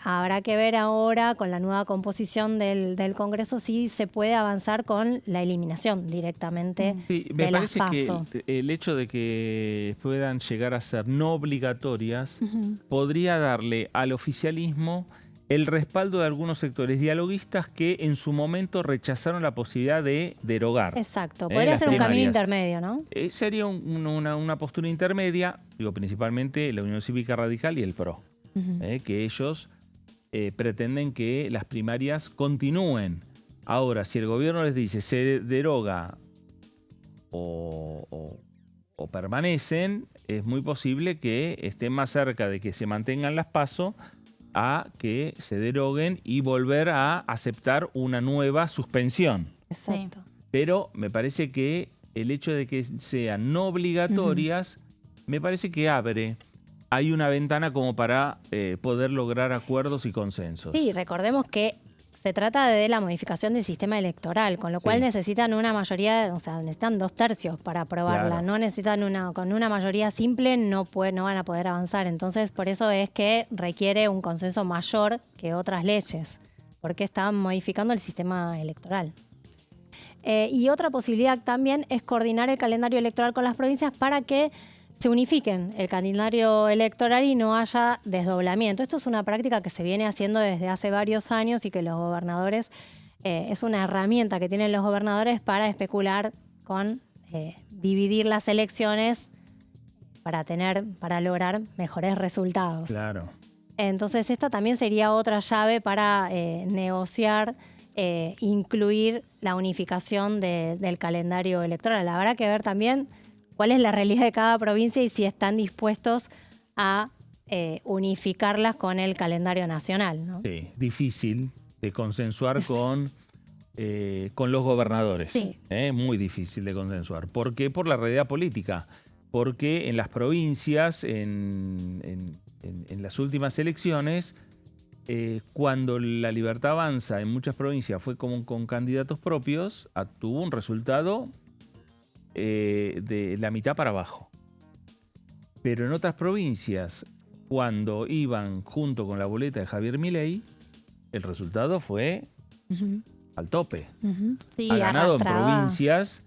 Habrá que ver ahora, con la nueva composición del Congreso, si se puede avanzar con la eliminación directamente de las PASO. Me parece que el hecho de que puedan llegar a ser no obligatorias podría darle al oficialismo el respaldo de algunos sectores dialoguistas que en su momento rechazaron la posibilidad de derogar. Exacto, podría ser un camino intermedio, ¿no? Sería una postura intermedia, digo, principalmente la Unión Cívica Radical y el PRO, que ellos pretenden que las primarias continúen. Ahora, si el gobierno les dice se deroga o permanecen, es muy posible que estén más cerca de que se mantengan las PASO a que se deroguen y volver a aceptar una nueva suspensión. Exacto. Pero me parece que el hecho de que sean no obligatorias, me parece que hay una ventana como para poder lograr acuerdos y consensos. Sí, recordemos que se trata de la modificación del sistema electoral, con lo cual necesitan una mayoría, o sea, necesitan 2/3 para aprobarla. Claro. No necesitan con una mayoría simple, no van a poder avanzar. Entonces, por eso es que requiere un consenso mayor que otras leyes, porque están modificando el sistema electoral. Y otra posibilidad también es coordinar el calendario electoral con las provincias para que se unifiquen el calendario electoral y no haya desdoblamiento. Esto es una práctica que se viene haciendo desde hace varios años y que los gobernadores, es una herramienta que tienen los gobernadores para especular con dividir las elecciones para lograr mejores resultados. Claro. Entonces esta también sería otra llave para negociar, incluir la unificación del calendario electoral. Habrá que ver también cuál es la realidad de cada provincia y si están dispuestos a unificarlas con el calendario nacional, ¿no? Sí, difícil de consensuar con los gobernadores. Sí. Muy difícil de consensuar. ¿Por qué? Por la realidad política. Porque en las provincias, en las últimas elecciones, cuando la Libertad Avanza en muchas provincias fue con candidatos propios, tuvo un resultado de la mitad para abajo. Pero en otras provincias, cuando iban junto con la boleta de Javier Milei, el resultado fue al tope. Sí, Ha ganado en arrastraba. provincias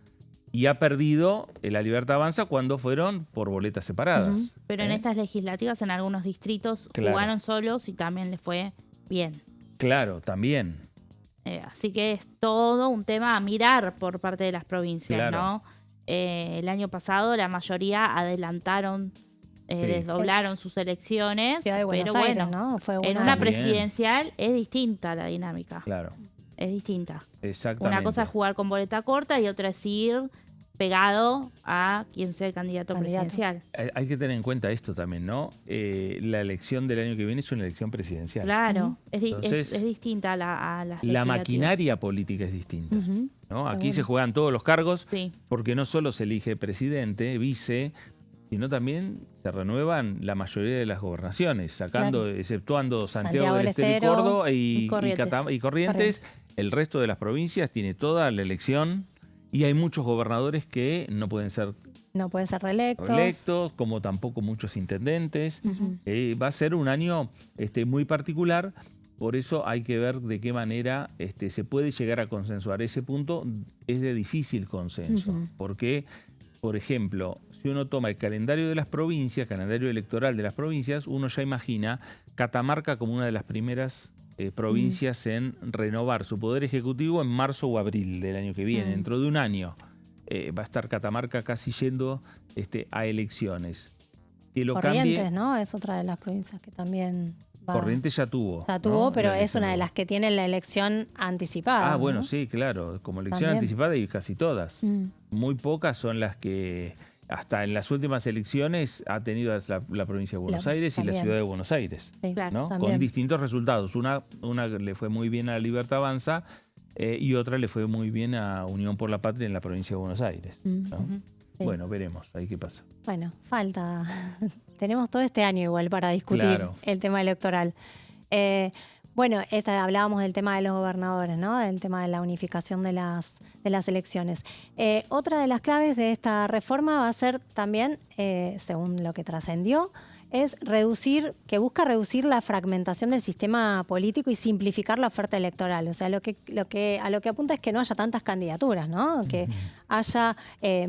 y ha perdido la Libertad Avanza cuando fueron por boletas separadas. Pero en estas legislativas, en algunos distritos, Claro. jugaron solos y también les fue bien. Claro, también. Así que es todo un tema a mirar por parte de las provincias, Claro. ¿no? El año pasado la mayoría adelantaron, desdoblaron sus elecciones, Ciudad de Buenos pero Aires, bueno, ¿no? Fue en una Bien. presidencial es distinta la dinámica, Claro, es distinta. exactamente. Una cosa es jugar con boleta corta y otra es ir pegado a quien sea el candidato presidencial. Hay que tener en cuenta esto también, ¿no? La elección del año que viene es una elección presidencial. Claro, Entonces, es distinta a las La legislativas. maquinaria política es distinta. Ujú. ¿No? Aquí Seguro. se juegan todos los cargos Sí, porque no solo se elige presidente, vice, sino también se renuevan la mayoría de las gobernaciones, sacando, exceptuando Santiago del Estero y Estero Córdoba y Corrientes. y Corrientes. El resto de las provincias tiene toda la elección y hay muchos gobernadores que no pueden ser No pueden ser reelectos. electos, como tampoco muchos intendentes. Ujú. Va a ser un año muy particular, por eso hay que ver de qué manera se puede llegar a consensuar. Ese punto es de difícil consenso, Ujú. porque, por ejemplo, si uno toma el calendario de las provincias, calendario electoral de las provincias, uno ya imagina Catamarca como una de las primeras provincias en renovar su poder ejecutivo en marzo o abril del año que viene, dentro de un año. Va a estar Catamarca casi yendo a elecciones. Que lo Corrientes, cambie, ¿no? Es otra de las provincias que también va. Corrientes ya tuvo. Ya tuvo, ¿no? pero La es elección una de las que tiene la elección anticipada. Ah, bueno, ¿no? sí, claro. Como elección También. anticipada y casi todas. Mm. Muy pocas son las que, hasta en las últimas elecciones, ha tenido la provincia de Buenos Aires y la también. ciudad de Buenos Aires. Sí, Claro. ¿no? también. Con distintos resultados. Una le fue muy bien a la Libertad Avanza y otra le fue muy bien a Unión por la Patria en la provincia de Buenos Aires. Mm. ¿no? Sí. Bueno, veremos ahí qué pasa. Bueno, falta. Tenemos todo este año igual para discutir Claro. el tema electoral. Bueno, hablábamos del tema de los gobernadores, ¿no? Del tema de la unificación de las elecciones. Otra de las claves de esta reforma va a ser también, según lo que trascendió, es busca reducir la fragmentación del sistema político y simplificar la oferta electoral. O sea, a lo que apunta es que no haya tantas candidaturas, ¿no? Que haya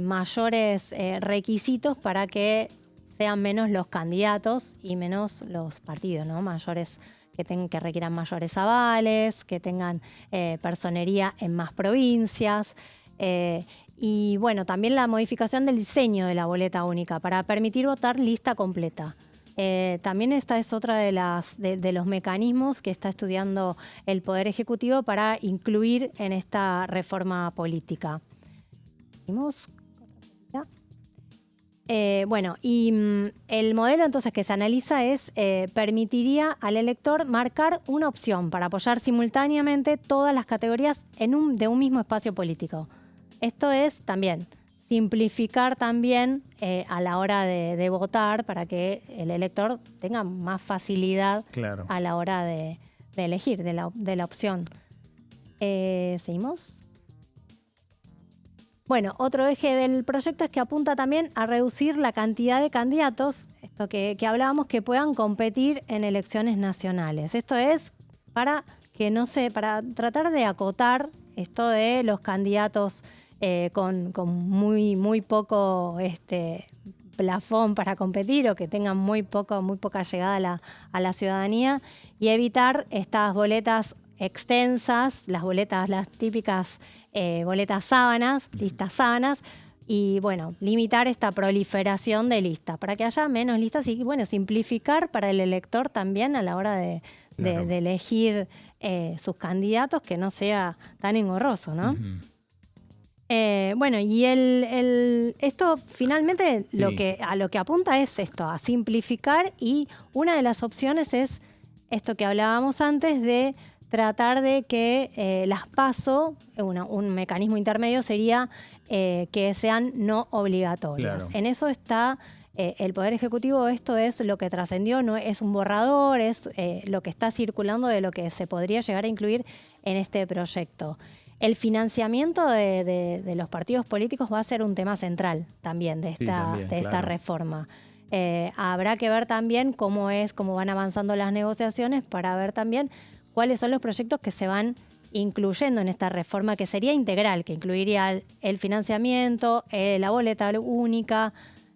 mayores requisitos para que sean menos los candidatos y menos los partidos, ¿no? Mayores que requieran mayores avales, que tengan personería en más provincias. Y bueno, también la modificación del diseño de la boleta única para permitir votar lista completa. También esta es otra de los mecanismos que está estudiando el Poder Ejecutivo para incluir en esta reforma política. ¿Vimos? El modelo entonces que se analiza permitiría al elector marcar una opción para apoyar simultáneamente todas las categorías de un mismo espacio político. Esto es también simplificar también a la hora de votar para que el elector tenga más facilidad Claro. a la hora de elegir, de la opción. ¿Seguimos? Bueno, otro eje del proyecto es que apunta también a reducir la cantidad de candidatos, esto que hablábamos, que puedan competir en elecciones nacionales. Esto es para tratar de acotar esto de los candidatos con muy poco plafón para competir o que tengan muy poca llegada a la ciudadanía, y evitar estas boletas extensas, las típicas boletas sábanas, listas sábanas, y bueno, limitar esta proliferación de listas para que haya menos listas y bueno, simplificar para el elector también a la hora de elegir sus candidatos, que no sea tan engorroso, ¿no? Bueno, y esto finalmente a lo que apunta es esto, a simplificar, y una de las opciones es esto que hablábamos antes de tratar de que las PASO, un mecanismo intermedio sería que sean no obligatorias. Claro. En eso está el Poder Ejecutivo. Esto es lo que trascendió, no es un borrador, es lo que está circulando de lo que se podría llegar a incluir en este proyecto. El financiamiento de los partidos políticos va a ser un tema central también de esta reforma. Habrá que ver también cómo van avanzando las negociaciones para ver también cuáles son los proyectos que se van incluyendo en esta reforma, que sería integral, que incluiría el financiamiento, la boleta única,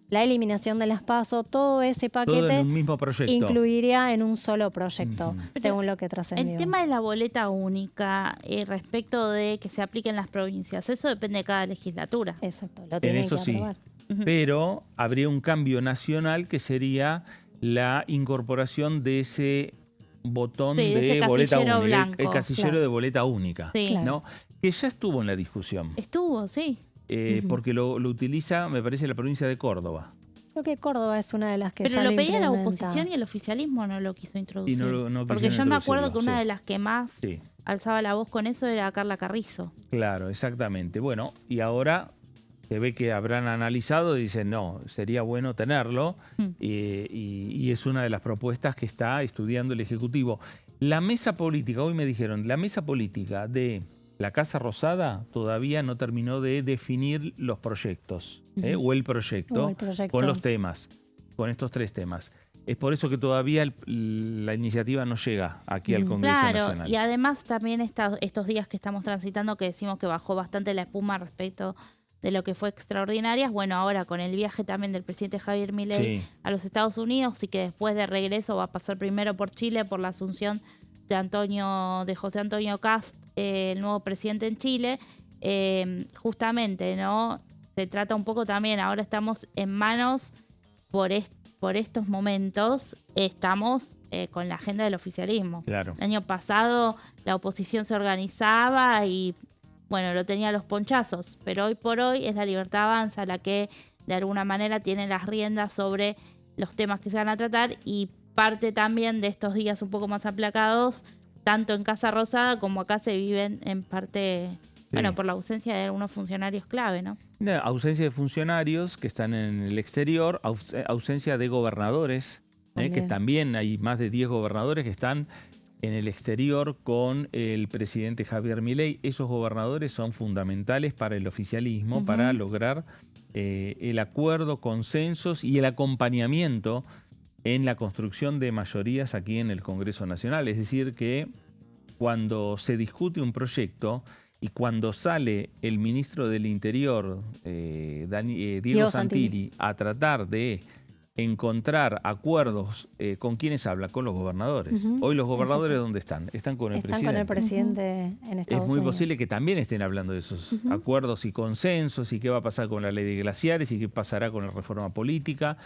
la eliminación de las PASO, todo ese paquete. Todo en un mismo proyecto. Incluiría en un solo proyecto, según lo que trascendió. El tema de la boleta única respecto de que se aplique en las provincias, eso depende de cada legislatura. Exacto, lo tienen que aprobar. Pero habría un cambio nacional que sería la incorporación de ese botón de boleta única, blanco, el casillero de boleta única, sí. ¿no? Que ya estuvo en la discusión. Estuvo, sí. Porque lo utiliza, me parece, la provincia de Córdoba. Creo que Córdoba es una de las que pero ya lo lo pedía la implementa. oposición y el oficialismo no lo quiso introducir. No porque yo me acuerdo que una sí. de las que más alzaba la voz con eso era Carla Carrizo. Claro, exactamente. Bueno, y ahora se ve que habrán analizado y dicen, no, sería bueno tenerlo, y es una de las propuestas que está estudiando el Ejecutivo. La mesa política, hoy me dijeron, la mesa política de la Casa Rosada todavía no terminó de definir los proyectos, o el proyecto, con los temas, con estos 3 temas. Es por eso que todavía la iniciativa no llega aquí al Congreso Nacional. Claro, y además también estos días que estamos transitando, que decimos que bajó bastante la espuma respecto de lo que fue Extraordinarias, bueno, ahora con el viaje también del presidente Javier Milei a los Estados Unidos, y que después de regreso va a pasar primero por Chile, por la asunción de José Antonio Kast, el nuevo presidente en Chile, justamente, ¿no? Se trata un poco también, ahora estamos en manos por estos momentos, estamos con la agenda del oficialismo. Claro. El año pasado la oposición se organizaba y bueno, lo tenía a los ponchazos, pero hoy por hoy es la Libertad Avanza la que de alguna manera tiene las riendas sobre los temas que se van a tratar, y parte también de estos días un poco más aplacados, tanto en Casa Rosada como acá se viven en parte, bueno, por la ausencia de algunos funcionarios clave, ¿no? Ausencia de funcionarios que están en el exterior, ausencia de gobernadores, que también hay más de 10 gobernadores que están en el exterior con el presidente Javier Milei. Esos gobernadores son fundamentales para el oficialismo, para lograr el acuerdo, consensos y el acompañamiento en la construcción de mayorías aquí en el Congreso Nacional. Es decir, que cuando se discute un proyecto y cuando sale el ministro del Interior, Diego Santilli, a tratar de encontrar acuerdos, ¿con quiénes habla? Con los gobernadores. Hoy los gobernadores, ¿dónde están? Están con el presidente. Están con el presidente en Estados Unidos. Es muy posible que también estén hablando de esos acuerdos y consensos, y qué va a pasar con la ley de glaciares y qué pasará con la reforma política.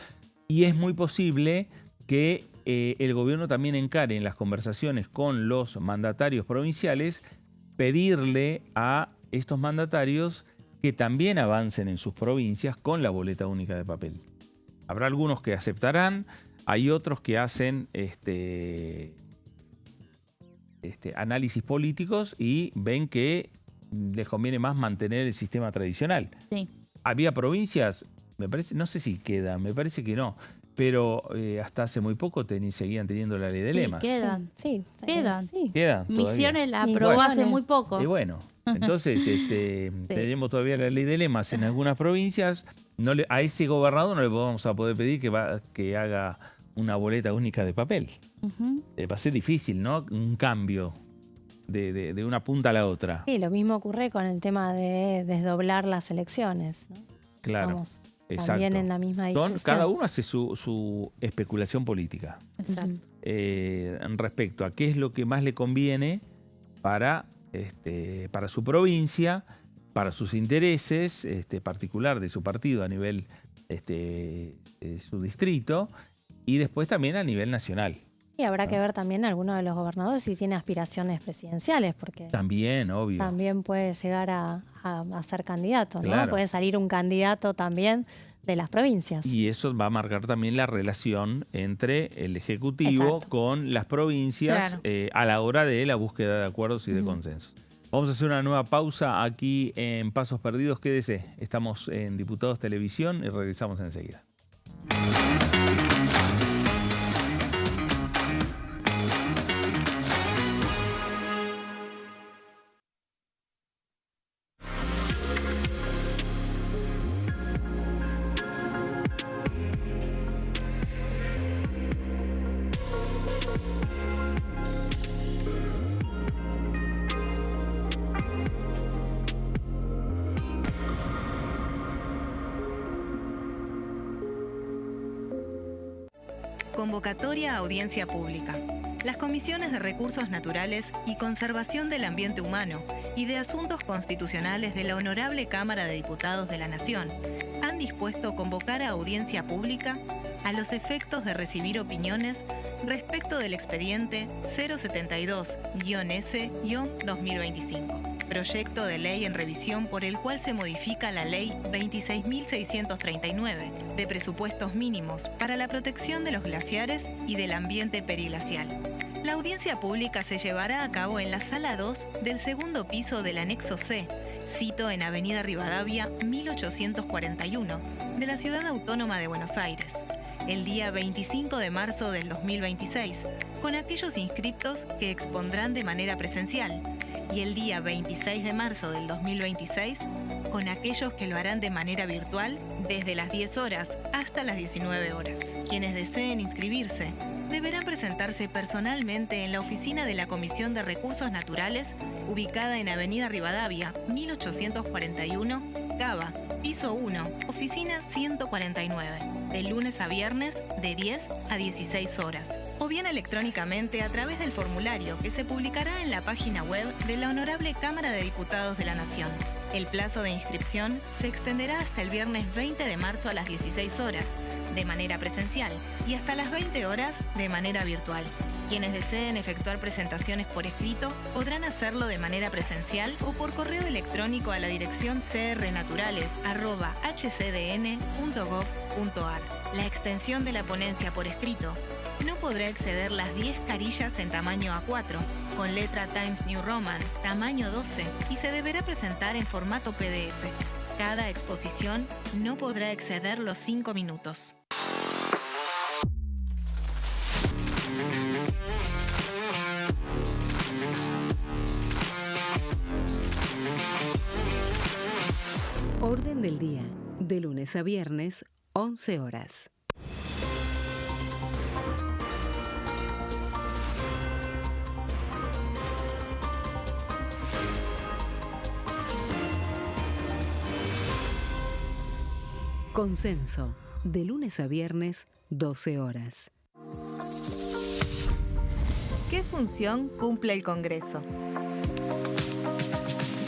Y es muy posible que el gobierno también encare en las conversaciones con los mandatarios provinciales pedirle a estos mandatarios que también avancen en sus provincias con la boleta única de papel. Habrá algunos que aceptarán, hay otros que hacen análisis políticos y ven que les conviene más mantener el sistema tradicional. Sí. Había provincias, me parece, no sé si quedan, me parece que no, pero hasta hace muy poco seguían teniendo la ley de lemas. Quedan. Sí, quedan. Quedan todavía. Misiones la aprobó hace muy poco. Y bueno, entonces tenemos todavía la ley de lemas en algunas provincias. A ese gobernador no le vamos a poder pedir que haga una boleta única de papel. Va a ser difícil, ¿no? Un cambio de una punta a la otra. Sí, lo mismo ocurre con el tema de desdoblar las elecciones, ¿no? Claro. Estamos también en la misma discusión. Cada uno hace su especulación política. Exacto. Respecto a qué es lo que más le conviene para su provincia, para sus intereses, particular de su partido a nivel su distrito, y después también a nivel nacional. Y habrá que ver también alguno de los gobernadores si tiene aspiraciones presidenciales, porque también, obvio. También puede llegar a ser candidato, ¿no? Claro. Puede salir un candidato también de las provincias. Y eso va a marcar también la relación entre el Ejecutivo Exacto. con las provincias, Claro. a la hora de la búsqueda de acuerdos y de consensos. Vamos a hacer una nueva pausa aquí en Pasos Perdidos. Quédese, estamos en Diputados Televisión y regresamos enseguida. Convocatoria a audiencia pública. Las comisiones de Recursos Naturales y Conservación del Ambiente Humano y de Asuntos Constitucionales de la Honorable Cámara de Diputados de la Nación han dispuesto convocar a audiencia pública a los efectos de recibir opiniones respecto del expediente 072-S-2025, proyecto de ley en revisión por el cual se modifica la Ley 26.639 de presupuestos mínimos para la protección de los glaciares y del ambiente periglacial. La audiencia pública se llevará a cabo en la Sala 2 del segundo piso del Anexo C, sito en Avenida Rivadavia 1841, de la Ciudad Autónoma de Buenos Aires, el día 25 de marzo del 2026, con aquellos inscriptos que expondrán de manera presencial, y el día 26 de marzo del 2026, con aquellos que lo harán de manera virtual desde las 10 horas hasta las 19 horas. Quienes deseen inscribirse deberán presentarse personalmente en la oficina de la Comisión de Recursos Naturales, ubicada en Avenida Rivadavia 1841, Cava, piso 1, oficina 149, de lunes a viernes de 10 a 16 horas, o bien electrónicamente a través del formulario que se publicará en la página web de la Honorable Cámara de Diputados de la Nación. El plazo de inscripción se extenderá hasta el viernes 20 de marzo a las 16 horas, de manera presencial, y hasta las 20 horas de manera virtual. Quienes deseen efectuar presentaciones por escrito podrán hacerlo de manera presencial o por correo electrónico a la dirección crnaturales@hcdn.gov.ar. La extensión de la ponencia por escrito no podrá exceder las 10 carillas en tamaño A4, con letra Times New Roman, tamaño 12, y se deberá presentar en formato PDF. Cada exposición no podrá exceder los 5 minutos. Orden del día, de lunes a viernes, 11 horas. Consenso, de lunes a viernes, 12 horas. ¿Qué función cumple el Congreso?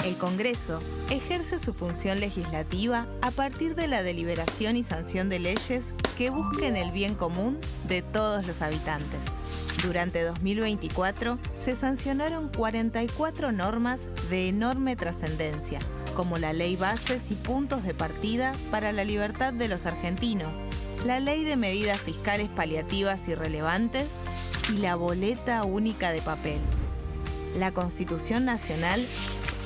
El Congreso ejerce su función legislativa a partir de la deliberación y sanción de leyes que busquen el bien común de todos los habitantes. Durante 2024 se sancionaron 44 normas de enorme trascendencia, como la Ley Bases y Puntos de Partida para la Libertad de los Argentinos, la Ley de Medidas Fiscales Paliativas y Relevantes y la Boleta Única de Papel. La Constitución Nacional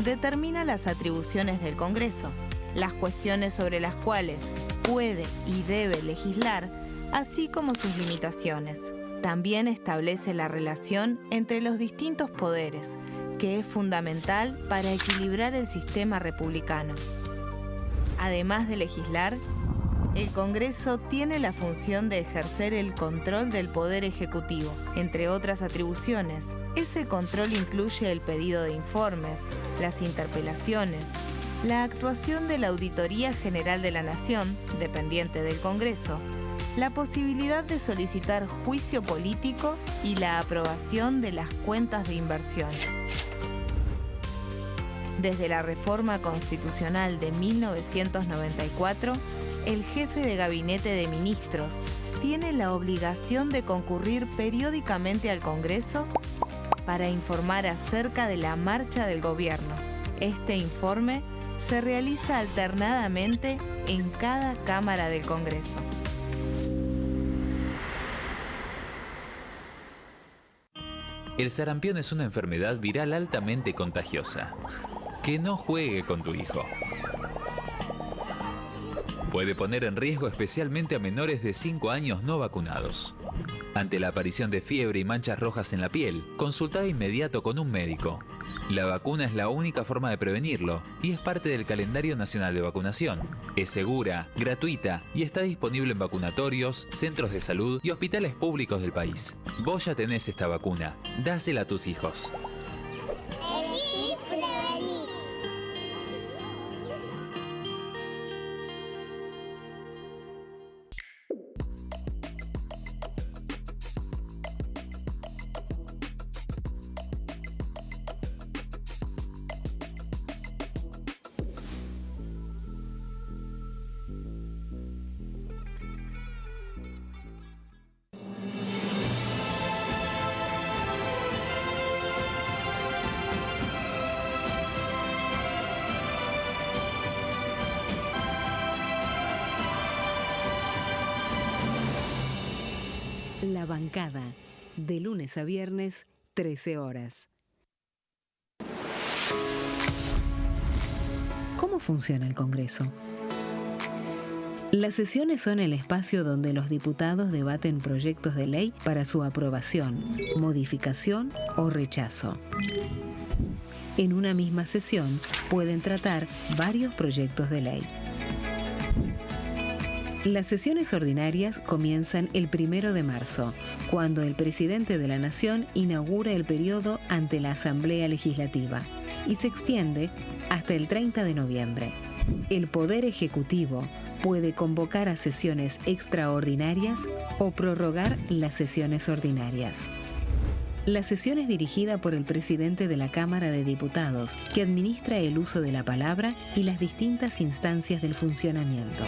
determina las atribuciones del Congreso, las cuestiones sobre las cuales puede y debe legislar, así como sus limitaciones. También establece la relación entre los distintos poderes, que es fundamental para equilibrar el sistema republicano. Además de legislar, el Congreso tiene la función de ejercer el control del Poder Ejecutivo, entre otras atribuciones. Ese control incluye el pedido de informes, las interpelaciones, la actuación de la Auditoría General de la Nación, dependiente del Congreso, la posibilidad de solicitar juicio político y la aprobación de las cuentas de inversión. Desde la reforma constitucional de 1994, el jefe de gabinete de ministros tiene la obligación de concurrir periódicamente al Congreso para informar acerca de la marcha del gobierno. Este informe se realiza alternadamente en cada Cámara del Congreso. El sarampión es una enfermedad viral altamente contagiosa. Que no juegue con tu hijo. Puede poner en riesgo especialmente a menores de 5 años no vacunados. Ante la aparición de fiebre y manchas rojas en la piel, consulta de inmediato con un médico. La vacuna es la única forma de prevenirlo y es parte del calendario nacional de vacunación. Es segura, gratuita y está disponible en vacunatorios, centros de salud y hospitales públicos del país. Vos ya tenés esta vacuna, dásela a tus hijos. La bancada, de lunes a viernes, 13 horas. ¿Cómo funciona el Congreso? Las sesiones son el espacio donde los diputados debaten proyectos de ley para su aprobación, modificación o rechazo. En una misma sesión pueden tratar varios proyectos de ley. Las sesiones ordinarias comienzan el 1 de marzo, cuando el presidente de la Nación inaugura el periodo ante la Asamblea Legislativa y se extiende hasta el 30 de noviembre. El Poder Ejecutivo puede convocar a sesiones extraordinarias o prorrogar las sesiones ordinarias. La sesión es dirigida por el presidente de la Cámara de Diputados, que administra el uso de la palabra y las distintas instancias del funcionamiento.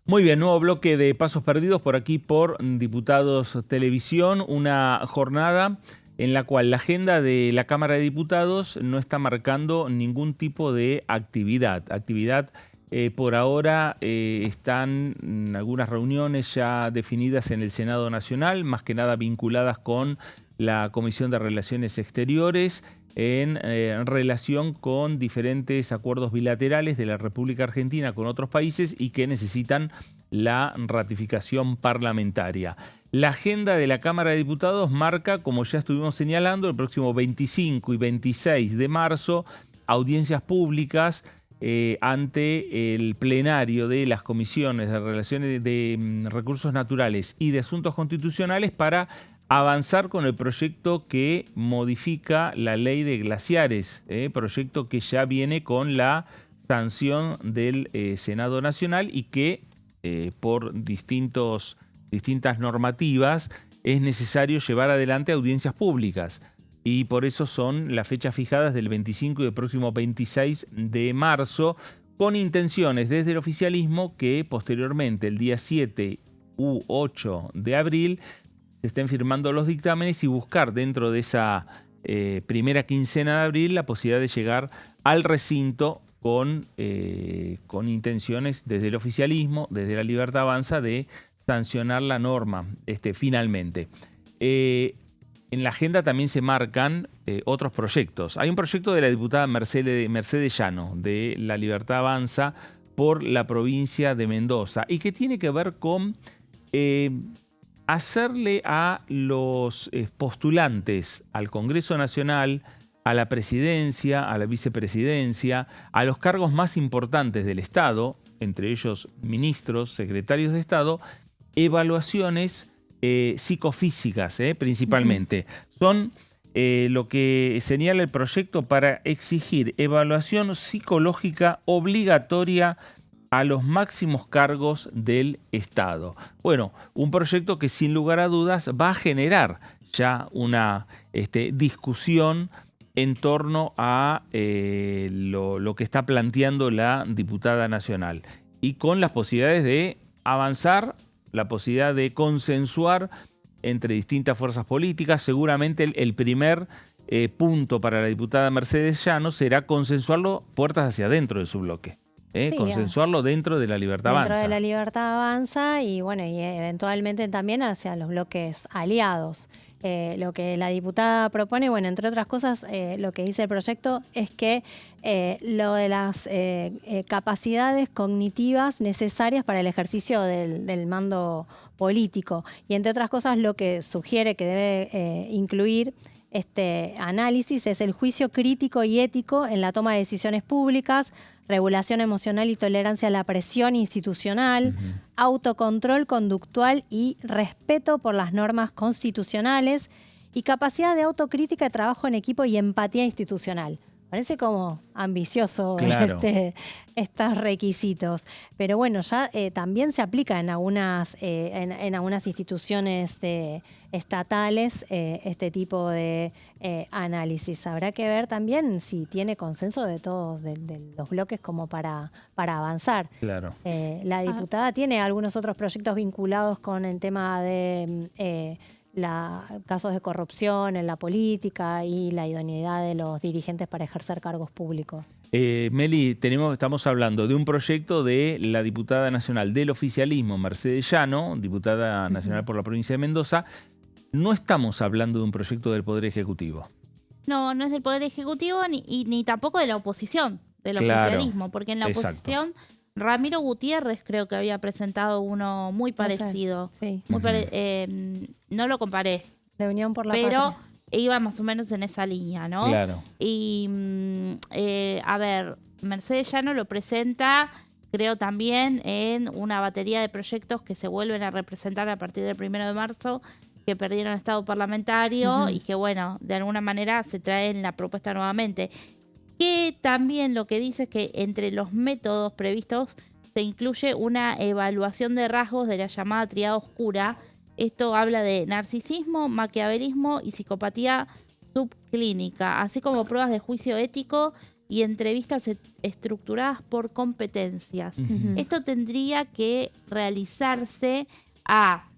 Muy bien, nuevo bloque de Pasos Perdidos por aquí por Diputados Televisión, una jornada en la cual la agenda de la Cámara de Diputados no está marcando ningún tipo de actividad. Por ahora están algunas reuniones ya definidas en el Senado Nacional, más que nada vinculadas con la Comisión de Relaciones Exteriores, en relación con diferentes acuerdos bilaterales de la República Argentina con otros países y que necesitan la ratificación parlamentaria. La agenda de la Cámara de Diputados marca, como ya estuvimos señalando, el próximo 25 y 26 de marzo, audiencias públicas ante el plenario de las comisiones de relaciones de recursos naturales y de asuntos constitucionales para avanzar con el proyecto que modifica la ley de glaciares, proyecto que ya viene con la sanción del Senado Nacional y que por distintas normativas es necesario llevar adelante audiencias públicas. Y por eso son las fechas fijadas del 25 y el próximo 26 de marzo, con intenciones desde el oficialismo que posteriormente, el día 7 u 8 de abril, se estén firmando los dictámenes y buscar dentro de esa primera quincena de abril la posibilidad de llegar al recinto con intenciones desde el oficialismo, desde La Libertad Avanza, de sancionar la norma finalmente. En la agenda también se marcan otros proyectos. Hay un proyecto de la diputada Mercedes Llano, de La Libertad Avanza, por la provincia de Mendoza, y que tiene que ver con hacerle a los postulantes al Congreso Nacional, a la presidencia, a la vicepresidencia, a los cargos más importantes del Estado, entre ellos ministros, secretarios de Estado, evaluaciones psicofísicas, principalmente. Son lo que señala el proyecto para exigir evaluación psicológica obligatoria a los máximos cargos del Estado. Bueno, un proyecto que sin lugar a dudas va a generar ya una discusión en torno a lo que está planteando la diputada nacional y con las posibilidades de avanzar, la posibilidad de consensuar entre distintas fuerzas políticas. Seguramente el primer punto para la diputada Mercedes Llano será consensuarlo puertas hacia adentro de su bloque. Sí, consensuarlo dentro de La Libertad Avanza. Dentro de La Libertad Avanza y bueno, y eventualmente también hacia los bloques aliados. Lo que la diputada propone, bueno, entre otras cosas, lo que dice el proyecto es que lo de las capacidades cognitivas necesarias para el ejercicio del mando político. Y entre otras cosas, lo que sugiere que debe incluir este análisis es el juicio crítico y ético en la toma de decisiones públicas, regulación emocional y tolerancia a la presión institucional, autocontrol conductual y respeto por las normas constitucionales y capacidad de autocrítica, de trabajo en equipo y empatía institucional. Parece como ambicioso, claro, estos requisitos. Pero bueno, ya también se aplica en algunas instituciones estatales este tipo de análisis. Habrá que ver también si tiene consenso de todos de los bloques como para avanzar. Claro. La diputada tiene algunos otros proyectos vinculados con el tema de casos de corrupción en la política y la idoneidad de los dirigentes para ejercer cargos públicos. Meli, estamos hablando de un proyecto de la diputada nacional del oficialismo, Mercedes Llano, diputada nacional por la provincia de Mendoza. No estamos hablando de un proyecto del Poder Ejecutivo. No, no es del Poder Ejecutivo ni tampoco de la oposición, del oficialismo, porque en la oposición Ramiro Gutiérrez creo que había presentado uno muy parecido. Sí. No lo comparé. De Unión por la Patria. Pero iba más o menos en esa línea, ¿no? Claro. Y, a ver, Mercedes Llano lo presenta, creo también, en una batería de proyectos que se vuelven a representar a partir del 1 de marzo, que perdieron estado parlamentario y que, bueno, de alguna manera se traen la propuesta nuevamente. Que también lo que dice es que entre los métodos previstos se incluye una evaluación de rasgos de la llamada triada oscura. Esto habla de narcisismo, maquiavelismo y psicopatía subclínica, así como pruebas de juicio ético y entrevistas estructuradas por competencias. Esto tendría que realizarse a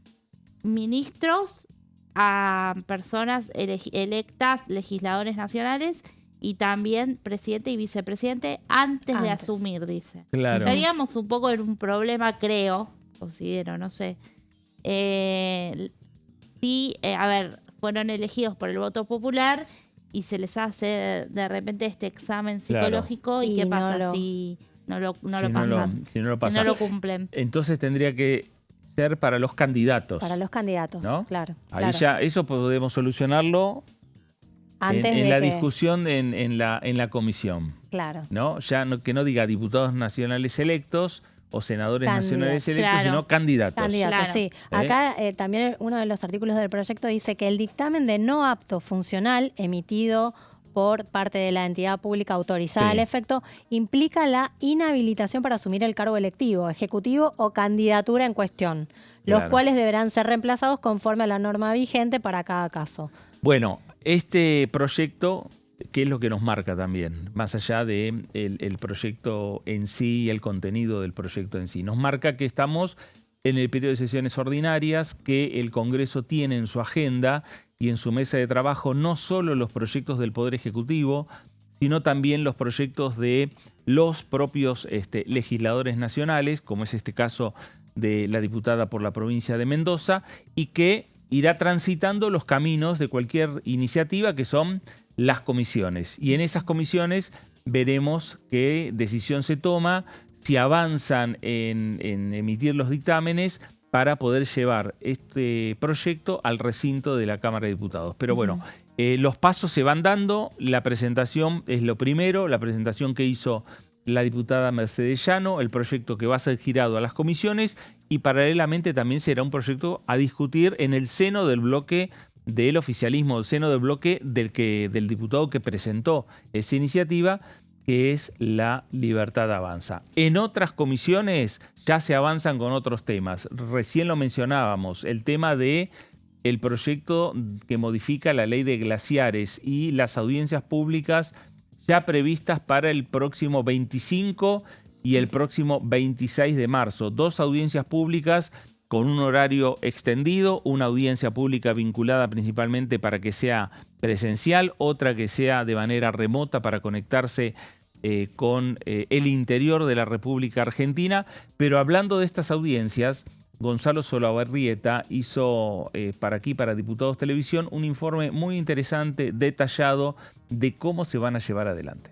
ministros, a personas electas, legisladores nacionales y también presidente y vicepresidente antes de asumir, dice. Claro. Estaríamos un poco en un problema, considero, no sé. A ver, fueron elegidos por el voto popular y se les hace de repente este examen psicológico. Claro. ¿Y qué pasa si no lo Si no lo pasan. si no lo Si pasan. no lo cumplen. Entonces tendría que ser para los candidatos. Para los candidatos, ¿no? claro. Ahí claro. ya eso podemos solucionarlo Antes en de la que- discusión en la comisión. Claro. ¿No? Ya que no diga diputados nacionales electos o senadores Candidatos. nacionales electos, Claro. sino candidatos. Candidatos, Claro. sí. Acá también uno de los artículos del proyecto dice que el dictamen de no apto funcional emitido por parte de la entidad pública autorizada Sí. al efecto implica la inhabilitación para asumir el cargo electivo, ejecutivo o candidatura en cuestión, los Claro. cuales deberán ser reemplazados conforme a la norma vigente para cada caso. Bueno, este proyecto, ¿qué es lo que nos marca también? Más allá de el proyecto en sí y el contenido del proyecto en sí. Nos marca que estamos en el periodo de sesiones ordinarias, que el Congreso tiene en su agenda y en su mesa de trabajo no solo los proyectos del Poder Ejecutivo, sino también los proyectos de los propios legisladores nacionales, como es este caso de la diputada por la provincia de Mendoza, y que irá transitando los caminos de cualquier iniciativa que son las comisiones. Y en esas comisiones veremos qué decisión se toma, si avanzan en emitir los dictámenes para poder llevar este proyecto al recinto de la Cámara de Diputados. Pero bueno, los pasos se van dando, la presentación es lo primero, la presentación que hizo la diputada Mercedes Llano, el proyecto que va a ser girado a las comisiones y paralelamente también será un proyecto a discutir en el seno del bloque del oficialismo, el seno del bloque del diputado que presentó esa iniciativa, que es la Libertad Avanza. En otras comisiones ya se avanzan con otros temas. Recién lo mencionábamos, el tema de el proyecto que modifica la ley de glaciares y las audiencias públicas ya previstas para el próximo 25 y el próximo 26 de marzo. 2 audiencias públicas con un horario extendido, una audiencia pública vinculada principalmente para que sea presencial, otra que sea de manera remota para conectarse con el interior de la República Argentina. Pero hablando de estas audiencias, Gonzalo Solabarrieta hizo para Diputados Televisión un informe muy interesante, detallado, de cómo se van a llevar adelante.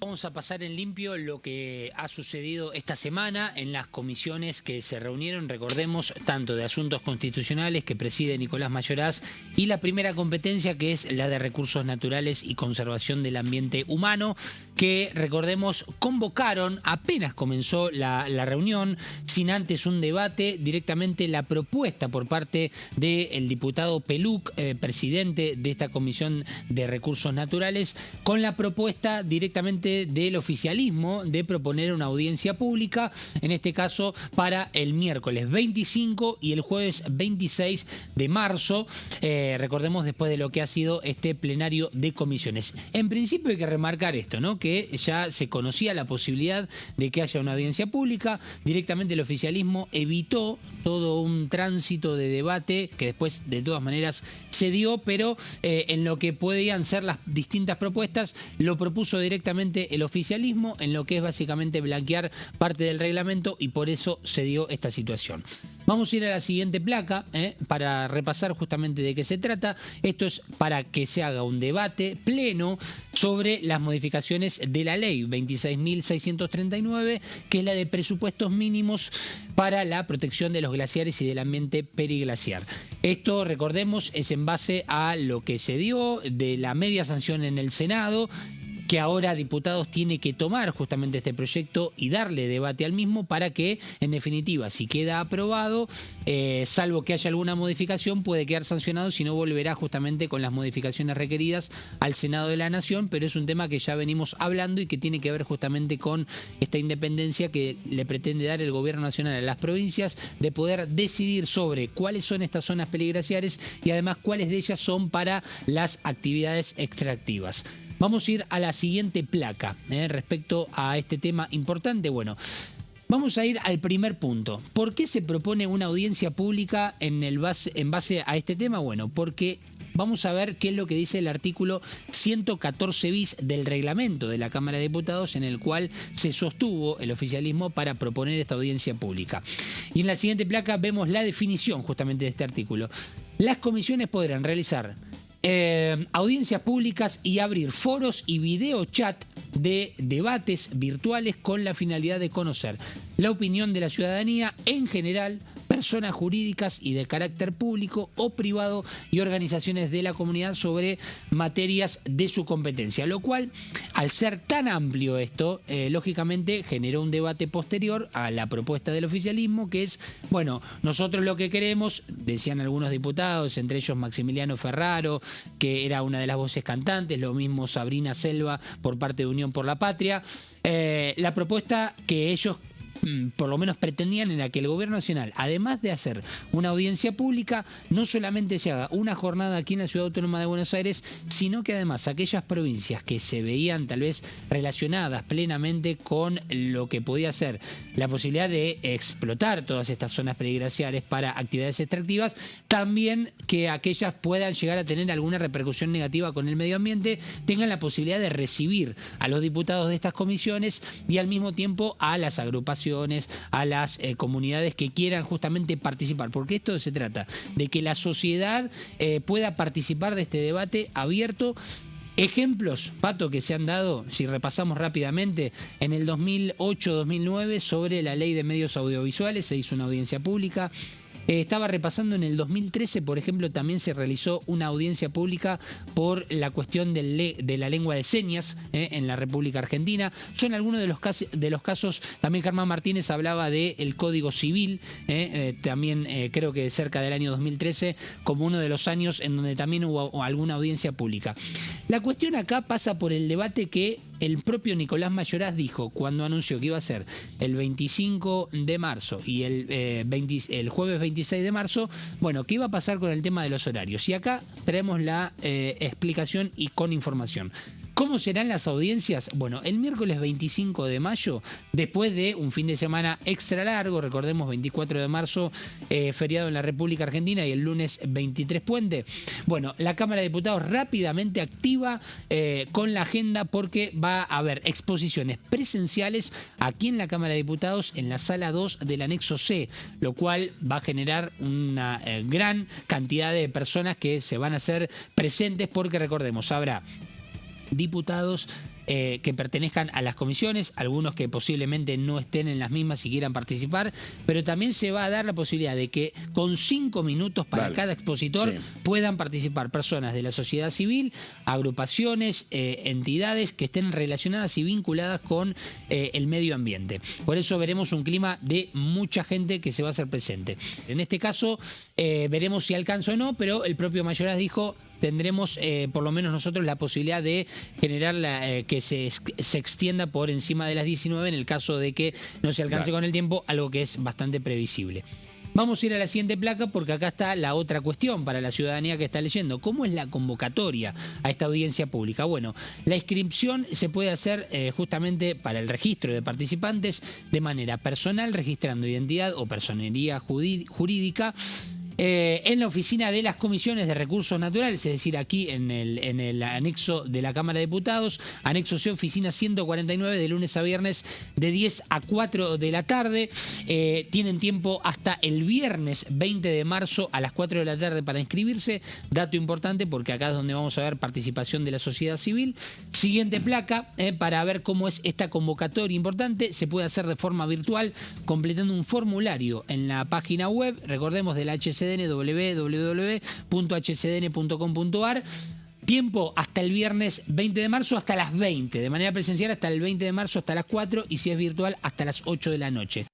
Vamos a pasar en limpio lo que ha sucedido esta semana en las comisiones que se reunieron, recordemos, tanto de asuntos constitucionales que preside Nicolás Mayoraz y la primera competencia, que es la de recursos naturales y conservación del ambiente humano, que, recordemos, convocaron, apenas comenzó la reunión, sin antes un debate, directamente la propuesta por parte del diputado Peluc, presidente de esta comisión de recursos naturales, con la propuesta directamente del oficialismo de proponer una audiencia pública, en este caso para el miércoles 25 y el jueves 26 de marzo, recordemos, después de lo que ha sido este plenario de comisiones. En principio hay que remarcar esto, ¿no? Que ya se conocía la posibilidad de que haya una audiencia pública, directamente el oficialismo evitó todo un tránsito de debate que después de todas maneras se dio, pero en lo que podían ser las distintas propuestas lo propuso directamente el oficialismo, en lo que es básicamente blanquear parte del reglamento, y por eso se dio esta situación. Vamos a ir a la siguiente placa para repasar justamente de qué se trata. Esto es para que se haga un debate pleno sobre las modificaciones de la ley 26.639, que es la de presupuestos mínimos para la protección de los glaciares y del ambiente periglaciar. Esto, recordemos, es en base a lo que se dio de la media sanción en el Senado, que ahora Diputados tiene que tomar justamente este proyecto y darle debate al mismo para que, en definitiva, si queda aprobado, salvo que haya alguna modificación, puede quedar sancionado, si no volverá justamente con las modificaciones requeridas al Senado de la Nación, pero es un tema que ya venimos hablando y que tiene que ver justamente con esta independencia que le pretende dar el Gobierno Nacional a las provincias de poder decidir sobre cuáles son estas zonas periglaciares y además cuáles de ellas son para las actividades extractivas. Vamos a ir a la siguiente placa respecto a este tema importante. Bueno, vamos a ir al primer punto. ¿Por qué se propone una audiencia pública en base a este tema? Bueno, porque vamos a ver qué es lo que dice el artículo 114 bis del reglamento de la Cámara de Diputados, en el cual se sostuvo el oficialismo para proponer esta audiencia pública. Y en la siguiente placa vemos la definición justamente de este artículo. Las comisiones podrán realizar audiencias públicas y abrir foros y video chat de debates virtuales con la finalidad de conocer la opinión de la ciudadanía en general, personas jurídicas y de carácter público o privado y organizaciones de la comunidad sobre materias de su competencia, lo cual, al ser tan amplio esto, lógicamente generó un debate posterior a la propuesta del oficialismo, que es, bueno, nosotros lo que queremos, decían algunos diputados, entre ellos Maximiliano Ferraro, que era una de las voces cantantes, lo mismo Sabrina Selva por parte de Unión por la Patria, la propuesta que ellos por lo menos pretendían era que el gobierno nacional, además de hacer una audiencia pública, no solamente se haga una jornada aquí en la Ciudad Autónoma de Buenos Aires, sino que además aquellas provincias que se veían tal vez relacionadas plenamente con lo que podía ser la posibilidad de explotar todas estas zonas periglaciares para actividades extractivas, también que aquellas puedan llegar a tener alguna repercusión negativa con el medio ambiente, tengan la posibilidad de recibir a los diputados de estas comisiones y al mismo tiempo a las agrupaciones, a las comunidades que quieran justamente participar, porque esto se trata de que la sociedad pueda participar de este debate abierto. Ejemplos, Pato, que se han dado, si repasamos rápidamente, en el 2008-2009 sobre la ley de medios audiovisuales se hizo una audiencia pública. Estaba repasando en el 2013, por ejemplo, también se realizó una audiencia pública por la cuestión de la lengua de señas en la República Argentina. Son algunos de los casos, también Germán Martínez hablaba del Código Civil, también creo que cerca del año 2013, como uno de los años en donde también hubo alguna audiencia pública. La cuestión acá pasa por el debate que el propio Nicolás Mayoraz dijo cuando anunció que iba a ser el 25 de marzo y el jueves 26 de marzo, bueno, ¿qué iba a pasar con el tema de los horarios? Y acá traemos la explicación y con información. ¿Cómo serán las audiencias? Bueno, el miércoles 25 de mayo, después de un fin de semana extra largo, recordemos 24 de marzo, feriado en la República Argentina y el lunes 23 puente. Bueno, la Cámara de Diputados rápidamente activa con la agenda porque va a haber exposiciones presenciales aquí en la Cámara de Diputados en la sala 2 del anexo C, lo cual va a generar una gran cantidad de personas que se van a hacer presentes porque recordemos, habrá diputados que pertenezcan a las comisiones, algunos que posiblemente no estén en las mismas y quieran participar, pero también se va a dar la posibilidad de que con 5 minutos para cada expositor puedan participar personas de la sociedad civil, agrupaciones, entidades que estén relacionadas y vinculadas con el medio ambiente. Por eso veremos un clima de mucha gente que se va a hacer presente. En este caso veremos si alcanza o no, pero el propio Mayoraz dijo tendremos por lo menos nosotros la posibilidad de generar que se extienda por encima de las 19 en el caso de que no se alcance con el tiempo, algo que es bastante previsible. Vamos a ir a la siguiente placa porque acá está la otra cuestión para la ciudadanía que está leyendo. ¿Cómo es la convocatoria a esta audiencia pública? Bueno, la inscripción se puede hacer justamente para el registro de participantes de manera personal, registrando identidad o personería jurídica, en la oficina de las comisiones de recursos naturales, es decir, aquí en el anexo de la Cámara de Diputados, anexo C, oficina 149, de lunes a viernes de 10 a 4 de la tarde. Tienen tiempo hasta el viernes 20 de marzo a las 4 de la tarde para inscribirse. Dato importante porque acá es donde vamos a ver participación de la sociedad civil. Siguiente placa, para ver cómo es esta convocatoria importante, se puede hacer de forma virtual completando un formulario en la página web, recordemos, de la HCDN, www.hcdn.com.ar. Tiempo hasta el viernes 20 de marzo hasta las 20, de manera presencial hasta el 20 de marzo hasta las 4 y si es virtual hasta las 8 de la noche.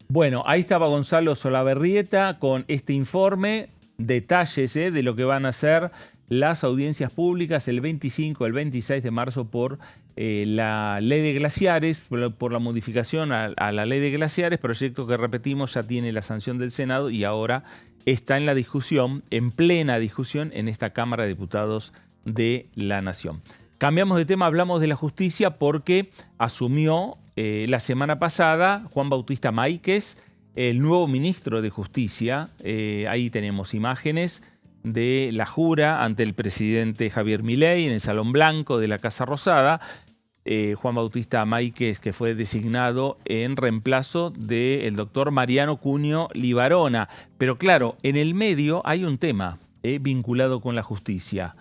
Bueno, ahí estaba Gonzalo Solabarrieta con este informe, detalles de lo que van a ser las audiencias públicas el 25, el 26 de marzo por la ley de glaciares, por la modificación a la ley de glaciares, proyecto que repetimos ya tiene la sanción del Senado y ahora está en la discusión, en plena discusión en esta Cámara de Diputados de la Nación. Cambiamos de tema, hablamos de la justicia porque asumió la semana pasada Juan Bautista Máiquez, el nuevo ministro de Justicia. Ahí tenemos imágenes de la jura ante el presidente Javier Milei en el Salón Blanco de la Casa Rosada. Juan Bautista Máiquez, que fue designado en reemplazo del doctor Mariano Cunio Libarona. Pero claro, en el medio hay un tema. vinculado con la justicia.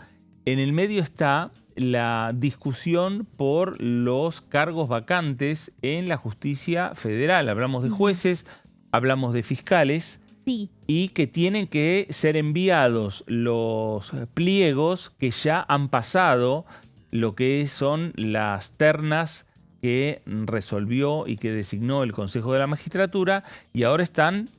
En el medio está la discusión por los cargos vacantes en la justicia federal. Hablamos de jueces, hablamos de fiscales. Sí. Y que tienen que ser enviados los pliegos que ya han pasado lo que son las ternas que resolvió y que designó el Consejo de la Magistratura y ahora están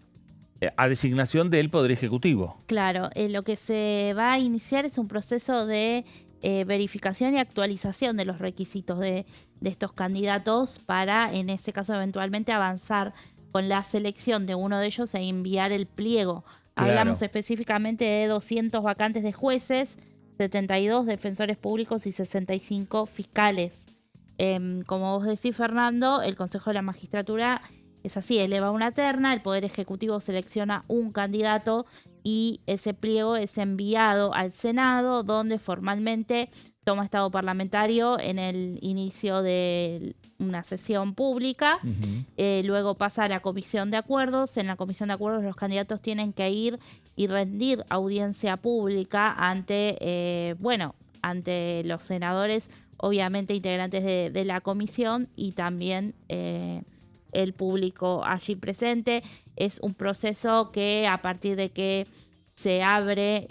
a designación del Poder Ejecutivo. Claro, lo que se va a iniciar es un proceso de verificación y actualización de los requisitos de estos candidatos para, en ese caso, eventualmente avanzar con la selección de uno de ellos e enviar el pliego. Claro. Hablamos específicamente de 200 vacantes de jueces, 72 defensores públicos y 65 fiscales. Como vos decís, Fernando, el Consejo de la Magistratura es así, eleva una terna, el Poder Ejecutivo selecciona un candidato y ese pliego es enviado al Senado, donde formalmente toma estado parlamentario en el inicio de una sesión pública. Luego pasa a la Comisión de Acuerdos. En la Comisión de Acuerdos los candidatos tienen que ir y rendir audiencia pública ante, ante los senadores, obviamente integrantes de la comisión, y también el público allí presente. Es un proceso que, a partir de que se abre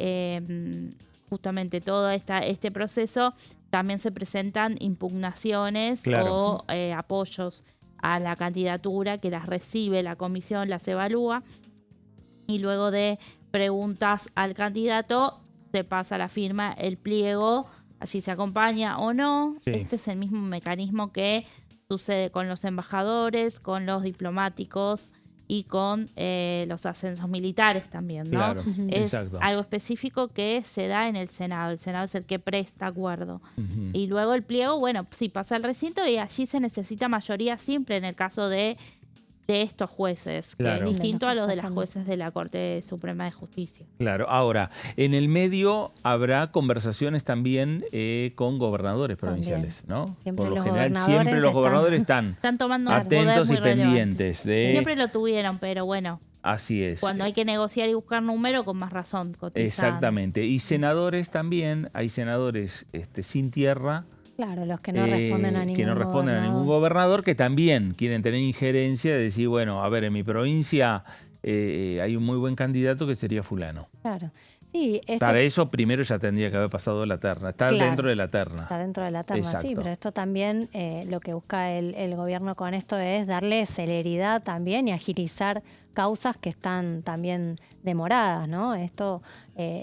justamente todo este proceso, también se presentan impugnaciones o apoyos a la candidatura, que las recibe la comisión, las evalúa, y luego de preguntas al candidato se pasa la firma, el pliego, allí se acompaña o no. Sí. Este es el mismo mecanismo que sucede con los embajadores, con los diplomáticos y con los ascensos militares también, ¿no? Claro, es exacto. Algo específico que se da en el Senado. El Senado es el que presta acuerdo. Y luego el pliego, bueno, sí, pasa al recinto y allí se necesita mayoría simple en el caso de estos jueces, claro, que es distinto a los de las jueces de la Corte Suprema de Justicia. Claro. Ahora, en el medio habrá conversaciones también con gobernadores provinciales, ¿no? Siempre por lo general, siempre los gobernadores están tomando atentos y pendientes. Siempre lo tuvieron, pero bueno. Así es. Cuando hay que negociar y buscar número, con más razón cotizan. Exactamente. Y senadores también, hay senadores sin tierra. Claro, los que no responden a ningún gobernador, que también quieren tener injerencia de decir, bueno, a ver, en mi provincia hay un muy buen candidato que sería fulano. Claro. Sí, para eso primero ya tendría que haber pasado la terna, estar dentro de la terna. Está dentro de la terna, exacto. Sí, pero esto también, lo que busca el gobierno con esto es darle celeridad también y agilizar causas que están también demoradas, ¿no? Esto,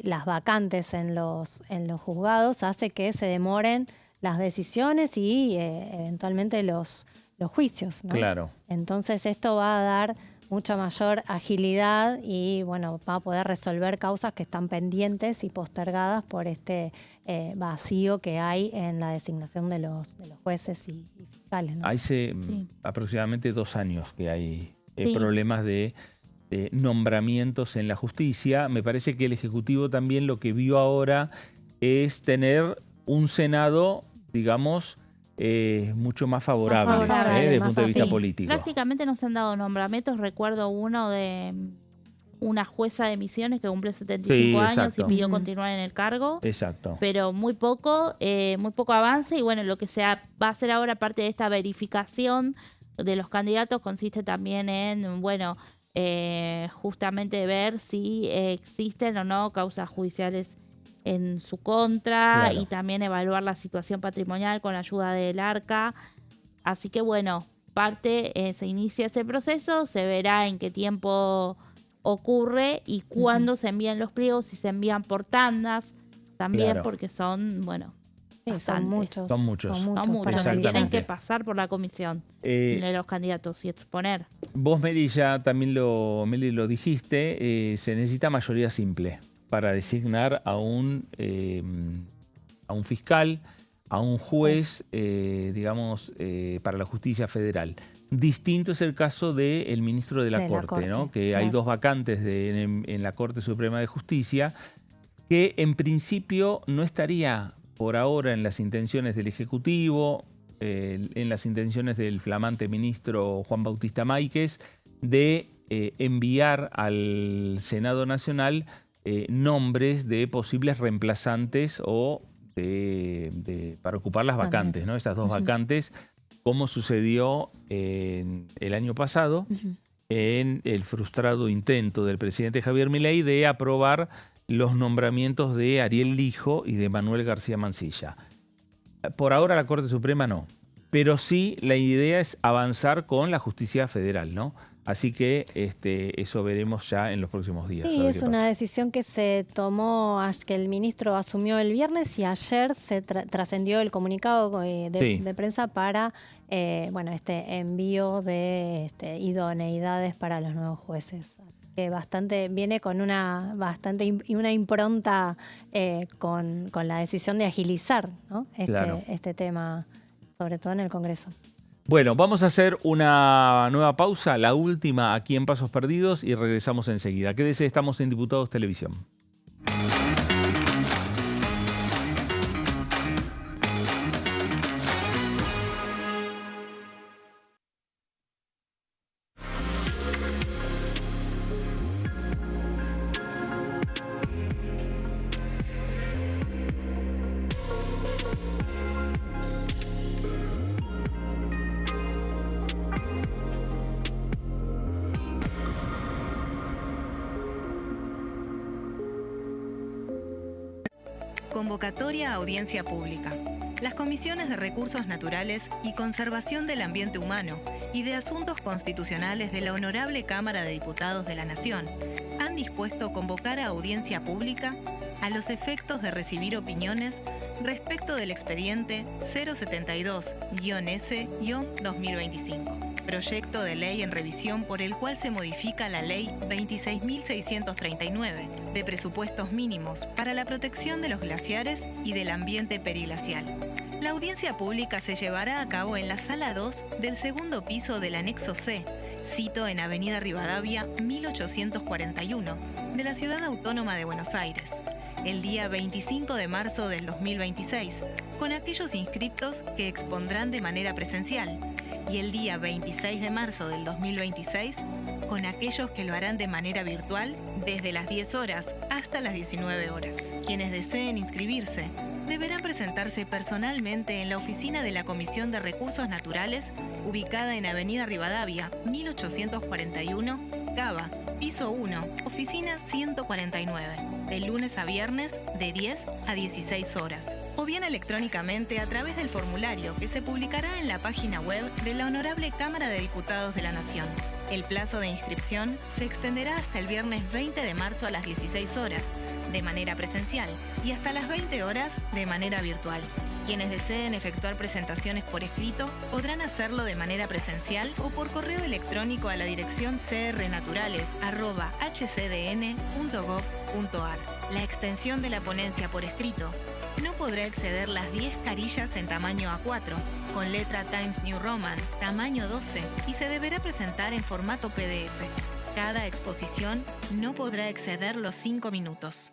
las vacantes en los juzgados hace que se demoren las decisiones y eventualmente los juicios, ¿no? Claro. Entonces esto va a dar mucha mayor agilidad y bueno, va a poder resolver causas que están pendientes y postergadas por este vacío que hay en la designación de los jueces y fiscales, ¿no? Hace aproximadamente 2 años que hay problemas de nombramientos en la justicia. Me parece que el Ejecutivo también lo que vio ahora es tener un Senado, digamos, mucho más favorable, desde el punto de vista político. Prácticamente no se han dado nombramientos. Recuerdo uno de una jueza de Misiones que cumplió 75 años y pidió continuar en el cargo. Exacto. Pero muy poco avance. Y bueno, lo que va a hacer ahora, parte de esta verificación de los candidatos, consiste también en, bueno, justamente ver si existen o no causas judiciales en su contra, y también evaluar la situación patrimonial con la ayuda del ARCA. Así que bueno, se inicia ese proceso, se verá en qué tiempo ocurre y cuándo se envían los pliegos, si se envían por tandas también, porque son, bueno, son muchos. Son muchos. Tienen que pasar por la comisión de los candidatos y exponer. Vos, Meli, ya también lo dijiste, se necesita mayoría simple para designar a un fiscal, a un juez, para la justicia federal. Distinto es el caso del ministro de la Corte, ¿no? Que hay 2 vacantes en la Corte Suprema de Justicia, que en principio no estaría por ahora en las intenciones del Ejecutivo, en las intenciones del flamante ministro Juan Bautista Máiquez, de enviar al Senado Nacional nombres de posibles reemplazantes o para ocupar las vacantes, ¿no? Estas 2 vacantes, como sucedió el año pasado en el frustrado intento del presidente Javier Milei de aprobar los nombramientos de Ariel Lijo y de Manuel García Mansilla. Por ahora la Corte Suprema no, pero sí la idea es avanzar con la justicia federal, ¿no? Así que eso veremos ya en los próximos días. Sí, es una decisión que se tomó, que el ministro asumió el viernes y ayer se trascendió el comunicado de prensa para este envío de idoneidades para los nuevos jueces. Que viene con una impronta con la decisión de agilizar, ¿no? este tema, sobre todo en el Congreso. Bueno, vamos a hacer una nueva pausa, la última aquí en Pasos Perdidos, y regresamos enseguida. Quédese, estamos en Diputados Televisión. Convocatoria a audiencia pública. Las comisiones de Recursos Naturales y Conservación del Ambiente Humano y de Asuntos Constitucionales de la Honorable Cámara de Diputados de la Nación han dispuesto convocar a audiencia pública a los efectos de recibir opiniones respecto del expediente 072-S-2025. Proyecto de ley en revisión por el cual se modifica la Ley 26.639 de presupuestos mínimos para la protección de los glaciares y del ambiente periglacial. La audiencia pública se llevará a cabo en la Sala 2 del segundo piso del Anexo C, sito en Avenida Rivadavia 1841, de la Ciudad Autónoma de Buenos Aires, el día 25 de marzo del 2026, con aquellos inscriptos que expondrán de manera presencial, y el día 26 de marzo del 2026, con aquellos que lo harán de manera virtual desde las 10 horas hasta las 19 horas. Quienes deseen inscribirse deberán presentarse personalmente en la oficina de la Comisión de Recursos Naturales, ubicada en Avenida Rivadavia, 1841, Cava, piso 1, oficina 149, de lunes a viernes de 10 a 16 horas. O bien electrónicamente a través del formulario que se publicará en la página web de la Honorable Cámara de Diputados de la Nación. El plazo de inscripción se extenderá hasta el viernes 20 de marzo a las 16 horas, de manera presencial, y hasta las 20 horas de manera virtual. Quienes deseen efectuar presentaciones por escrito podrán hacerlo de manera presencial o por correo electrónico a la dirección crnaturales@hcdn.gov.ar. La extensión de la ponencia por escrito no podrá exceder las 10 carillas en tamaño A4, con letra Times New Roman, tamaño 12, y se deberá presentar en formato PDF. Cada exposición no podrá exceder los 5 minutos.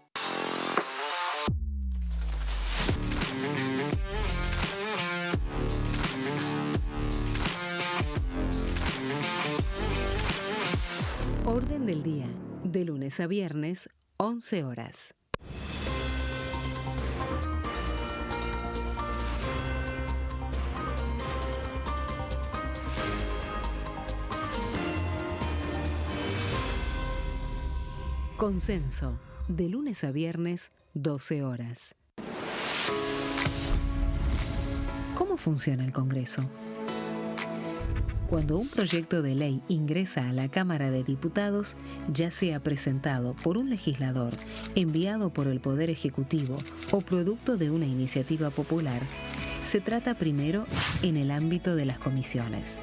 Orden del día, de lunes a viernes, 11 horas. Consenso, de lunes a viernes, 12 horas. ¿Cómo funciona el Congreso? Cuando un proyecto de ley ingresa a la Cámara de Diputados, ya sea presentado por un legislador, enviado por el Poder Ejecutivo o producto de una iniciativa popular, se trata primero en el ámbito de las comisiones.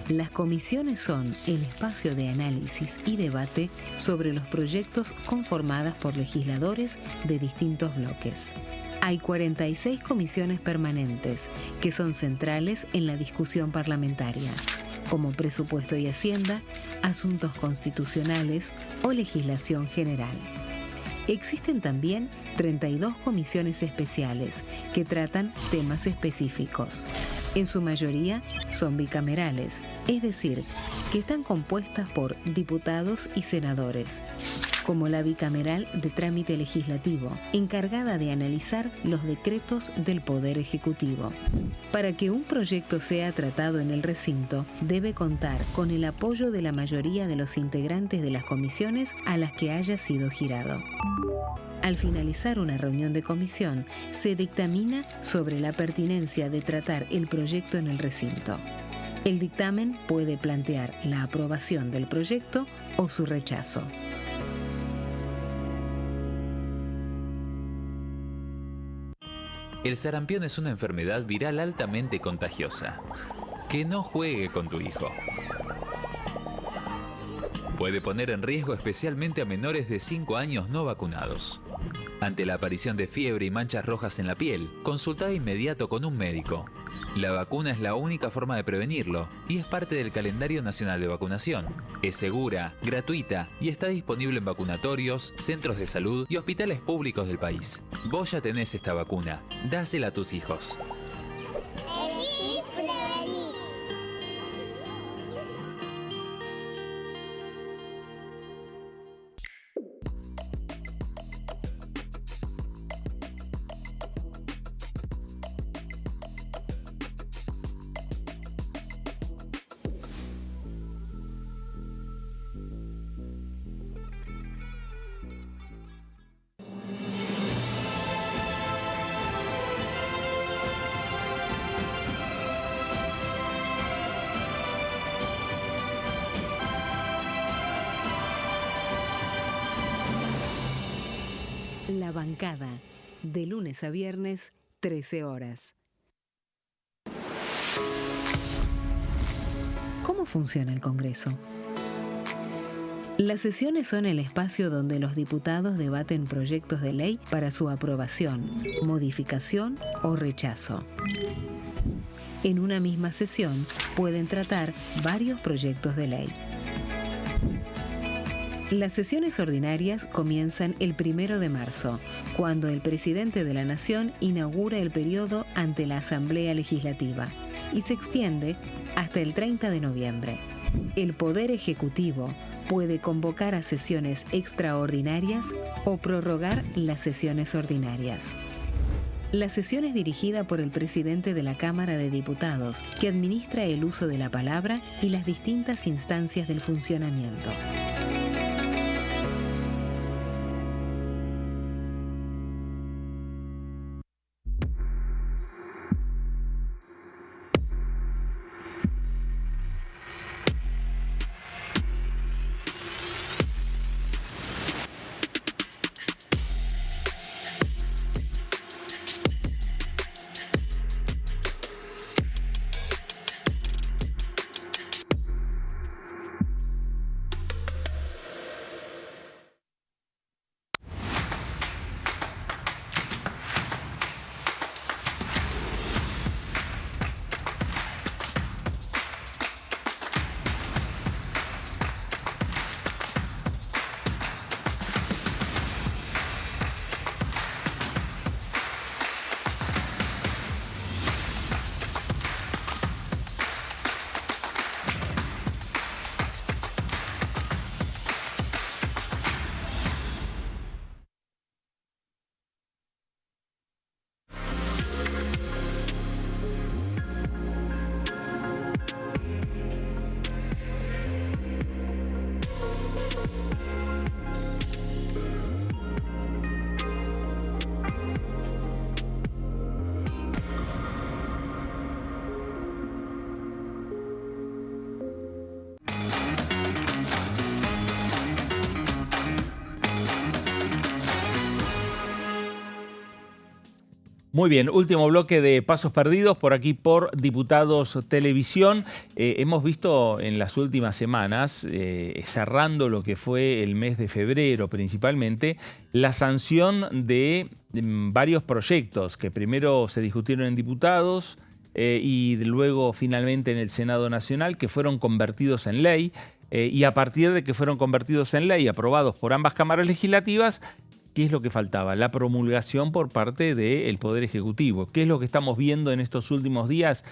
Las comisiones son el espacio de análisis y debate sobre los proyectos conformadas por legisladores de distintos bloques. Hay 46 comisiones permanentes que son centrales en la discusión parlamentaria, como Presupuesto y Hacienda, Asuntos Constitucionales o Legislación General. Existen también 32 comisiones especiales que tratan temas específicos. En su mayoría son bicamerales, es decir, que están compuestas por diputados y senadores, como la bicameral de trámite legislativo, encargada de analizar los decretos del Poder Ejecutivo. Para que un proyecto sea tratado en el recinto, debe contar con el apoyo de la mayoría de los integrantes de las comisiones a las que haya sido girado. Al finalizar una reunión de comisión, se dictamina sobre la pertinencia de tratar el proyecto en el recinto. El dictamen puede plantear la aprobación del proyecto o su rechazo. El sarampión es una enfermedad viral altamente contagiosa. Que no juegue con tu hijo. Puede poner en riesgo especialmente a menores de 5 años no vacunados. Ante la aparición de fiebre y manchas rojas en la piel, consulta de inmediato con un médico. La vacuna es la única forma de prevenirlo y es parte del calendario nacional de vacunación. Es segura, gratuita y está disponible en vacunatorios, centros de salud y hospitales públicos del país. Vos ya tenés esta vacuna, dásela a tus hijos. La bancada, de lunes a viernes, 13 horas. ¿Cómo funciona el Congreso? Las sesiones son el espacio donde los diputados debaten proyectos de ley para su aprobación, modificación o rechazo. En una misma sesión pueden tratar varios proyectos de ley. Las sesiones ordinarias comienzan el 1 de marzo, cuando el presidente de la Nación inaugura el periodo ante la Asamblea Legislativa y se extiende hasta el 30 de noviembre. El Poder Ejecutivo puede convocar a sesiones extraordinarias o prorrogar las sesiones ordinarias. La sesión es dirigida por el presidente de la Cámara de Diputados, que administra el uso de la palabra y las distintas instancias del funcionamiento. Muy bien, último bloque de Pasos Perdidos por aquí por Diputados Televisión. Hemos visto en las últimas semanas, cerrando lo que fue el mes de febrero principalmente, la sanción de varios proyectos que primero se discutieron en diputados y luego finalmente en el Senado Nacional, que fueron convertidos en ley. Y a partir de que fueron convertidos en ley, aprobados por ambas cámaras legislativas, ¿qué es lo que faltaba? La promulgación por parte del Poder Ejecutivo. ¿Qué es lo que estamos viendo en estos últimos días?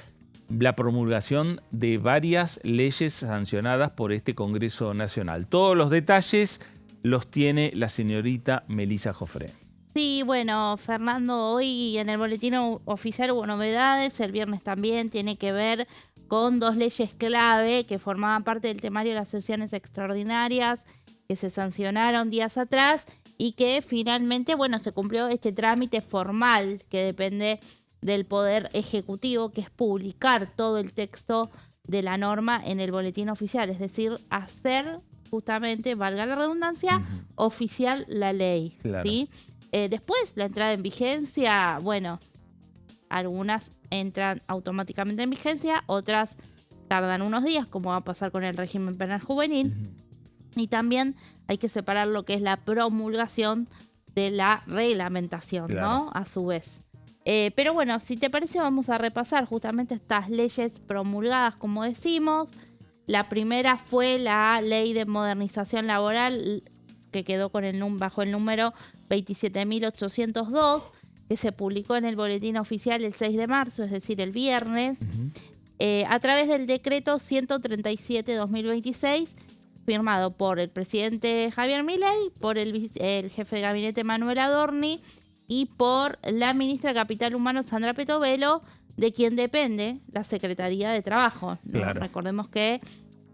La promulgación de varias leyes sancionadas por este Congreso Nacional. Todos los detalles los tiene la señorita Melissa Jofré. Sí, bueno, Fernando, hoy en el boletín oficial hubo novedades, el viernes también, tiene que ver con 2 leyes clave que formaban parte del temario de las sesiones extraordinarias que se sancionaron días atrás y que finalmente, bueno, se cumplió este trámite formal que depende del Poder Ejecutivo, que es publicar todo el texto de la norma en el boletín oficial, es decir, hacer justamente, valga la redundancia, oficial la ley. Claro. ¿Sí? Después, la entrada en vigencia, bueno, algunas entran automáticamente en vigencia, otras tardan unos días, como va a pasar con el régimen penal juvenil. Y también hay que separar lo que es la promulgación de la reglamentación, claro, ¿no? A su vez. Pero bueno, si te parece, vamos a repasar justamente estas leyes promulgadas, como decimos. La primera fue la Ley de Modernización Laboral, que quedó con bajo el número 27.802, que se publicó en el boletín oficial el 6 de marzo, es decir, el viernes, a través del decreto 137-2026, firmado por el presidente Javier Milei, por el jefe de gabinete Manuel Adorni y por la ministra de Capital Humano Sandra Petovelo, de quien depende la Secretaría de Trabajo. Claro. Recordemos que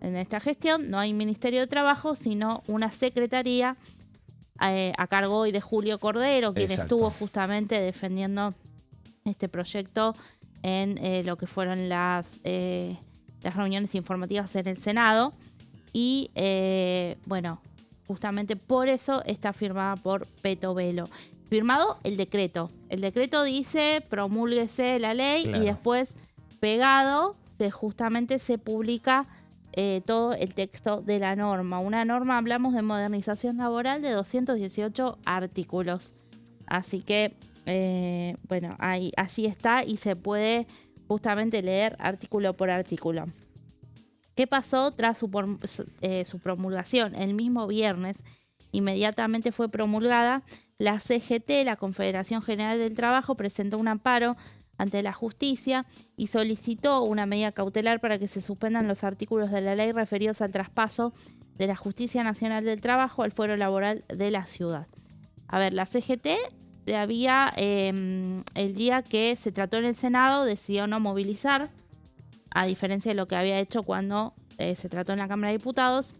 en esta gestión no hay Ministerio de Trabajo, sino una secretaría a cargo hoy de Julio Cordero, quien Exacto. estuvo justamente defendiendo este proyecto en lo que fueron las reuniones informativas en el Senado. Y bueno, justamente por eso está firmada por Petovelo. Firmado el decreto. El decreto dice promúlguese la ley, claro, y después pegado justamente se publica todo el texto de la norma. Una norma, hablamos de modernización laboral, de 218 artículos. Así que, bueno, allí está y se puede justamente leer artículo por artículo. ¿Qué pasó tras su promulgación? El mismo viernes, inmediatamente fue promulgada, la CGT, la Confederación General del Trabajo, presentó un amparo ante la justicia y solicitó una medida cautelar para que se suspendan los artículos de la ley referidos al traspaso de la Justicia Nacional del Trabajo al fuero laboral de la ciudad. A ver, la CGT el día que se trató en el Senado decidió no movilizar, a diferencia de lo que había hecho cuando se trató en la Cámara de Diputados.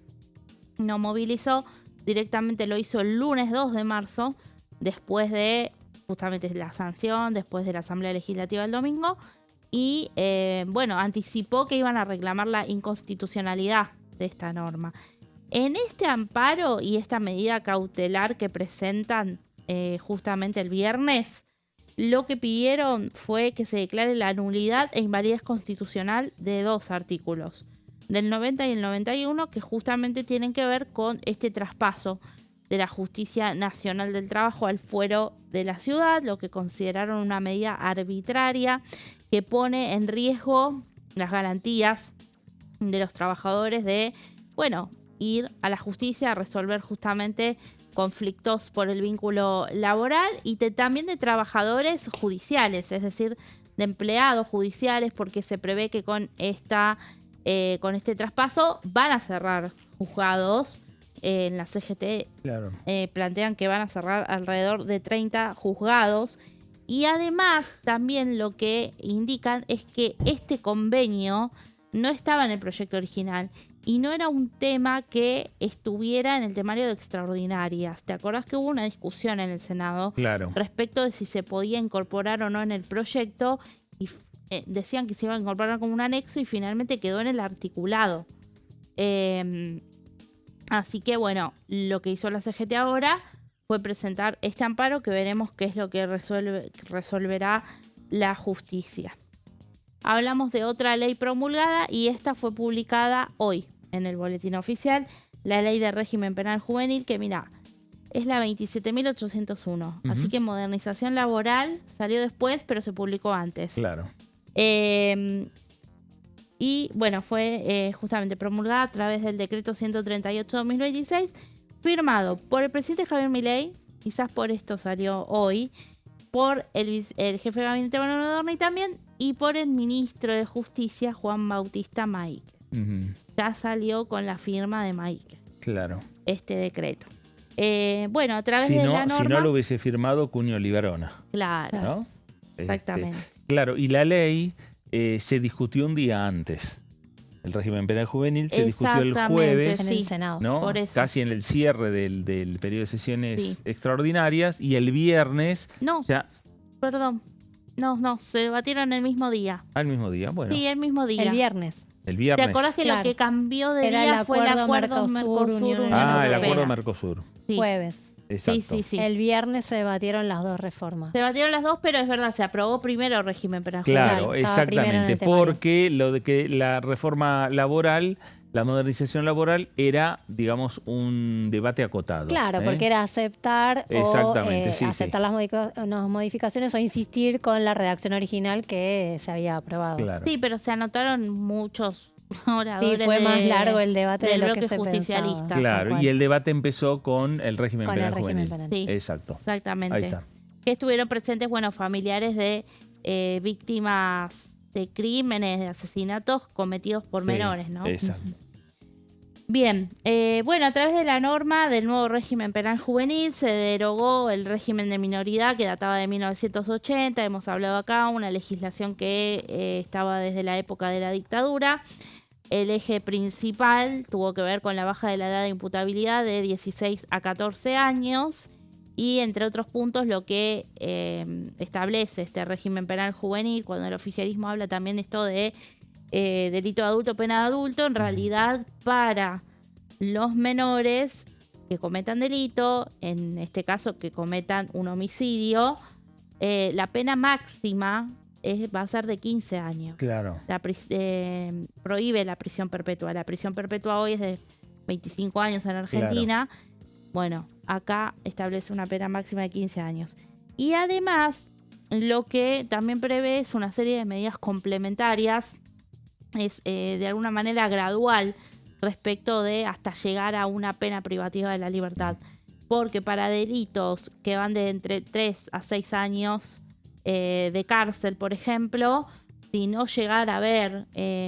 No movilizó, directamente lo hizo el lunes 2 de marzo, después de justamente la sanción, después de la Asamblea Legislativa el domingo, y bueno, anticipó que iban a reclamar la inconstitucionalidad de esta norma. En este amparo y esta medida cautelar que presentan justamente el viernes, lo que pidieron fue que se declare la nulidad e invalidez constitucional de 2 artículos, del 90 y el 91, que justamente tienen que ver con este traspaso de la Justicia Nacional del Trabajo al fuero de la ciudad, lo que consideraron una medida arbitraria que pone en riesgo las garantías de los trabajadores de, bueno, ir a la justicia a resolver justamente conflictos por el vínculo laboral y también de trabajadores judiciales, es decir, de empleados judiciales, porque se prevé que con este traspaso van a cerrar juzgados. En la CGT claro, plantean que van a cerrar alrededor de 30 juzgados. Y además también lo que indican es que este convenio no estaba en el proyecto original y no era un tema que estuviera en el temario de extraordinarias. ¿Te acordás que hubo una discusión en el Senado claro, respecto de si se podía incorporar o no en el proyecto? Y decían que se iba a incorporar como un anexo y finalmente quedó en el articulado. Así que bueno, lo que hizo la CGT ahora fue presentar este amparo, que veremos qué es lo que resolverá la justicia. Hablamos de otra ley promulgada y esta fue publicada hoy en el boletín oficial, la ley de régimen penal juvenil, que mira, es la 27.801. Así que modernización laboral salió después, pero se publicó antes. claro. Y bueno, fue justamente promulgada a través del decreto 138-2026, firmado por el presidente Javier Milei, quizás por esto salió hoy, por el jefe de gabinete Manuel Adorni también, y por el ministro de Justicia Juan Bautista Maíquez. Ya salió con la firma de Maíquez Claro. este decreto. Bueno, a través Si de no, la norma... si no lo hubiese firmado Cunio Libarona. Claro, ¿No? exactamente. Claro, y la ley se discutió un día antes. El régimen penal juvenil se discutió el Exactamente, jueves, en sí, el Senado. ¿no? por eso. Casi en el cierre del periodo de sesiones Sí. extraordinarias, y el viernes, No, ya perdón. No, se debatieron el mismo día. al mismo día, bueno, Sí, el mismo día. El viernes. el ¿Te viernes. acordás que lo Claro. que cambió de Era día el fue el acuerdo acuerdo Mercosur, Unión Unión Ah, el Europea? acuerdo Mercosur. Sí. Jueves. Exacto. Sí. El viernes se debatieron las dos reformas. Se debatieron las dos, pero es verdad, se aprobó primero el régimen penal Claro, juvenil. Estaba primero en exactamente, el temario. porque lo de que la reforma laboral, la modernización laboral era, digamos, un debate acotado. Claro, ¿eh? porque era aceptar Exactamente, sí, aceptar las modificaciones o insistir con la redacción original que se había aprobado. Claro. Sí, pero se anotaron muchos oradores. Sí, fue más largo el debate de del lo bloque que se justicialista. pensaba. Claro, Tal cual. y el debate empezó con el régimen Con penal el régimen juvenil. penal. Sí, Exacto. exactamente. Ahí está. Que estuvieron presentes, bueno, familiares de víctimas de crímenes, de asesinatos cometidos por Sí, menores, ¿no? Exacto. Bien, bueno, a través de la norma del nuevo régimen penal juvenil se derogó el régimen de minoridad que databa de 1980, hemos hablado acá, una legislación que estaba desde la época de la dictadura. El eje principal tuvo que ver con la baja de la edad de imputabilidad de 16 a 14 años y, entre otros puntos, lo que establece este régimen penal juvenil, cuando el oficialismo habla también esto de delito de adulto, pena de adulto, en realidad para los menores que cometan delito, en este caso que cometan un homicidio, la pena máxima va a ser de 15 años. Claro. Prohíbe la prisión perpetua. La prisión perpetua hoy es de 25 años en Argentina. Bueno, acá establece una pena máxima de 15 años. Y además, lo que también prevé es una serie de medidas complementarias, es de alguna manera gradual respecto de hasta llegar a una pena privativa de la libertad. Porque para delitos que van de entre 3 a 6 años de cárcel, por ejemplo, si no llegara a haber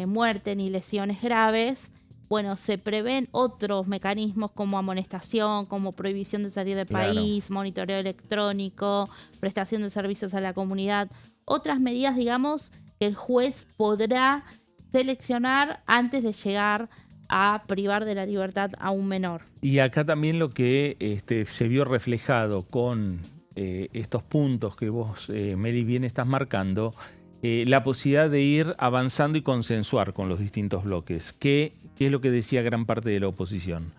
muerte ni lesiones graves, bueno, se prevén otros mecanismos como amonestación, como prohibición de salir del país, monitoreo electrónico, prestación de servicios a la comunidad, otras medidas, digamos, que el juez podrá seleccionar antes de llegar a privar de la libertad a un menor. Y acá también lo que se vio reflejado con estos puntos que vos, Meli, bien estás marcando, la posibilidad de ir avanzando y consensuar con los distintos bloques, que es lo que decía gran parte de la oposición.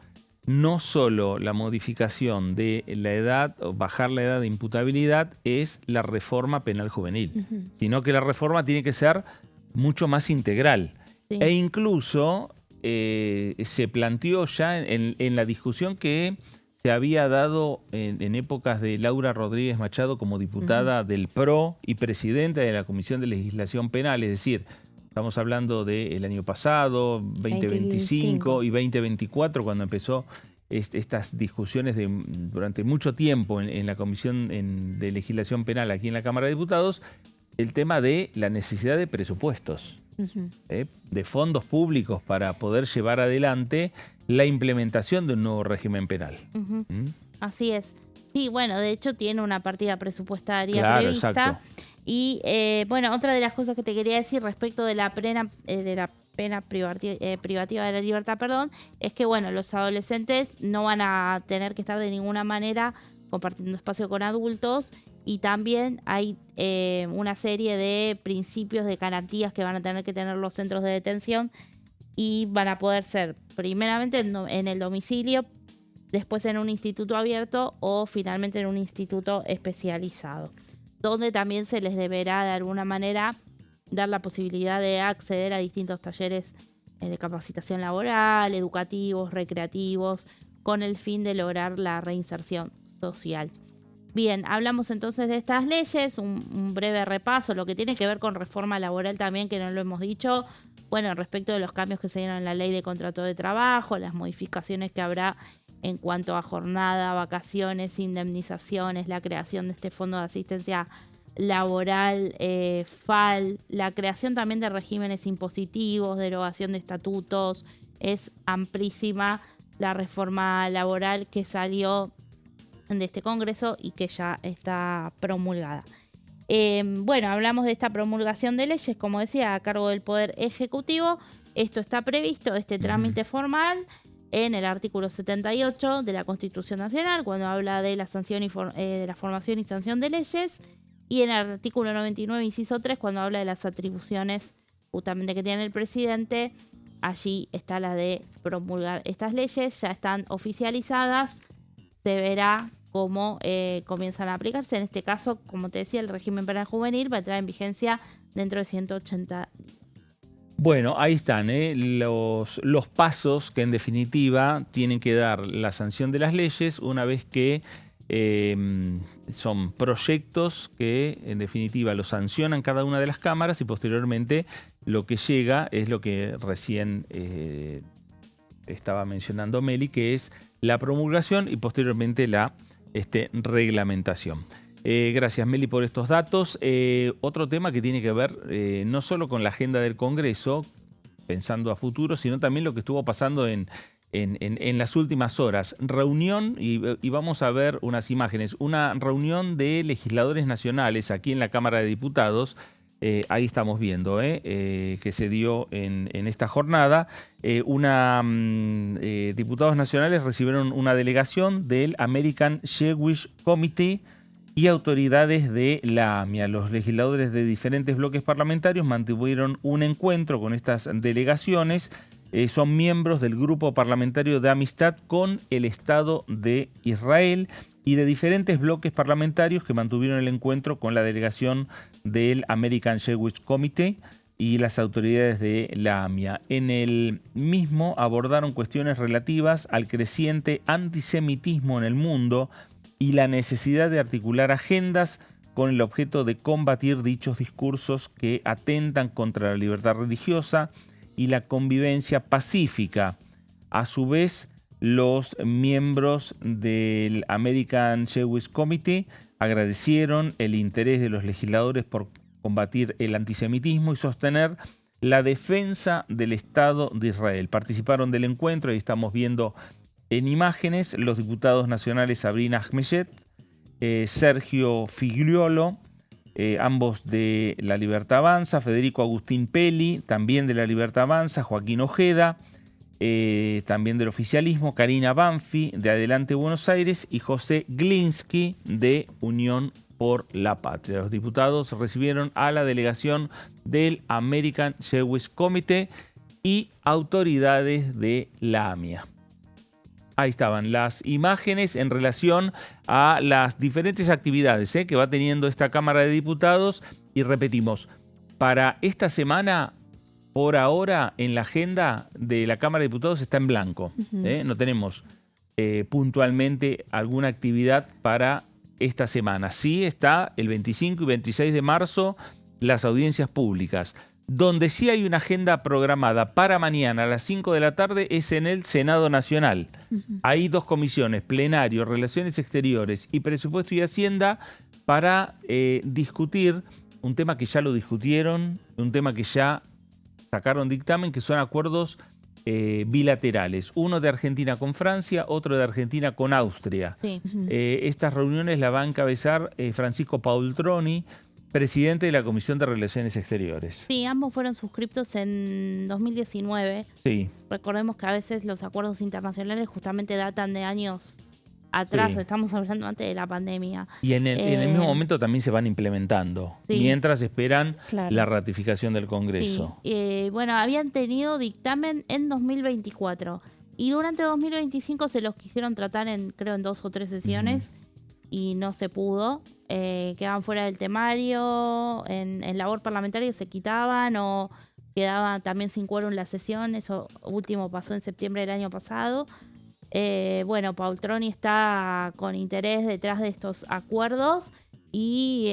No solo la modificación de la edad, o bajar la edad de imputabilidad, es la reforma penal juvenil, sino que la reforma tiene que ser mucho más integral. Sí. E incluso se planteó ya en la discusión que se había dado en épocas de Laura Rodríguez Machado como diputada del PRO y presidenta de la Comisión de Legislación Penal, es decir, estamos hablando del año pasado, 2025 y 2024, cuando empezó estas discusiones durante mucho tiempo en la Comisión de Legislación Penal aquí en la Cámara de Diputados, el tema de la necesidad de presupuestos, de fondos públicos para poder llevar adelante la implementación de un nuevo régimen penal. Así es. Sí, bueno, de hecho tiene una partida presupuestaria Claro, prevista. exacto. Y bueno, otra de las cosas que te quería decir respecto de la pena privativa de la libertad, es que bueno, los adolescentes no van a tener que estar de ninguna manera compartiendo espacio con adultos, y también hay una serie de principios de garantías que van a tener que tener los centros de detención, y van a poder ser primeramente en el domicilio, después en un instituto abierto o finalmente en un instituto especializado, donde también se les deberá de alguna manera dar la posibilidad de acceder a distintos talleres de capacitación laboral, educativos, recreativos, con el fin de lograr la reinserción social. Bien, hablamos entonces de estas leyes, un breve repaso, lo que tiene que ver con reforma laboral también, que no lo hemos dicho, bueno, respecto de los cambios que se dieron en la ley de contrato de trabajo, las modificaciones que habrá en cuanto a jornada, vacaciones, indemnizaciones, la creación de este fondo de asistencia laboral, FAL, la creación también de regímenes impositivos, derogación de estatutos. Es amplísima la reforma laboral que salió de este Congreso y que ya está promulgada. Bueno, hablamos de esta promulgación de leyes, como decía, a cargo del Poder Ejecutivo. Esto está previsto, este trámite formal, en el artículo 78 de la Constitución Nacional, cuando habla de la sanción y de la formación y sanción de leyes, y en el artículo 99, inciso 3, cuando habla de las atribuciones justamente que tiene el presidente. Allí está la de promulgar estas leyes, ya están oficializadas, se verá cómo comienzan a aplicarse. En este caso, como te decía, el régimen penal juvenil va a entrar en vigencia dentro de 180 días. Bueno, ahí están los pasos que en definitiva tienen que dar la sanción de las leyes una vez que son proyectos que en definitiva los sancionan cada una de las cámaras y posteriormente lo que llega es lo que recién estaba mencionando Meli, que es la promulgación y posteriormente la reglamentación. Gracias, Meli, por estos datos. Otro tema que tiene que ver no solo con la agenda del Congreso, pensando a futuro, sino también lo que estuvo pasando en las últimas horas. Reunión, y vamos a ver unas imágenes, una reunión de legisladores nacionales aquí en la Cámara de Diputados. Ahí estamos viendo que se dio en esta jornada. Diputados nacionales recibieron una delegación del American Jewish Committee y autoridades de la AMIA. Los legisladores de diferentes bloques parlamentarios mantuvieron un encuentro con estas delegaciones. Son miembros del Grupo Parlamentario de Amistad con el Estado de Israel y de diferentes bloques parlamentarios que mantuvieron el encuentro con la delegación del American Jewish Committee y las autoridades de la AMIA. En el mismo abordaron cuestiones relativas al creciente antisemitismo en el mundo y la necesidad de articular agendas con el objeto de combatir dichos discursos que atentan contra la libertad religiosa y la convivencia pacífica. A su vez, los miembros del American Jewish Committee agradecieron el interés de los legisladores por combatir el antisemitismo y sostener la defensa del Estado de Israel. Participaron del encuentro, y estamos viendo en imágenes, los diputados nacionales Sabrina Ahmeyet, Sergio Figliolo, ambos de La Libertad Avanza, Federico Agustín Peli, también de La Libertad Avanza, Joaquín Ojeda, también del oficialismo, Karina Banfi, de Adelante Buenos Aires, y José Glinsky, de Unión por la Patria. Los diputados recibieron a la delegación del American Jewish Committee y autoridades de la AMIA. Ahí estaban las imágenes en relación a las diferentes actividades que va teniendo esta Cámara de Diputados. Y repetimos, para esta semana, por ahora, en la agenda de la Cámara de Diputados está en blanco. No tenemos puntualmente alguna actividad para esta semana. Sí está el 25 y 26 de marzo las audiencias públicas. Donde sí hay una agenda programada para mañana a las 5 de la tarde es en el Senado Nacional. Hay dos comisiones, plenario, Relaciones Exteriores y Presupuesto y Hacienda, para discutir un tema que ya lo discutieron, un tema que ya sacaron dictamen, que son acuerdos bilaterales. Uno de Argentina con Francia, otro de Argentina con Austria. Sí. Estas reuniones las va a encabezar Francisco Paultroni, presidente de la Comisión de Relaciones Exteriores. Sí, ambos fueron suscriptos en 2019. Sí. Recordemos que a veces los acuerdos internacionales justamente datan de años atrás, sí. Estamos hablando antes de la pandemia. Y en el mismo momento también se van implementando, sí. Mientras esperan la ratificación del Congreso. Sí. Bueno, habían tenido dictamen en 2024 y durante 2025 se los quisieron tratar creo en 2 o 3 sesiones y no se pudo. Quedaban fuera del temario, en labor parlamentaria se quitaban o quedaban también sin quórum las sesiones. Eso último pasó en septiembre del año pasado. Bueno, Paultroni está con interés detrás de estos acuerdos y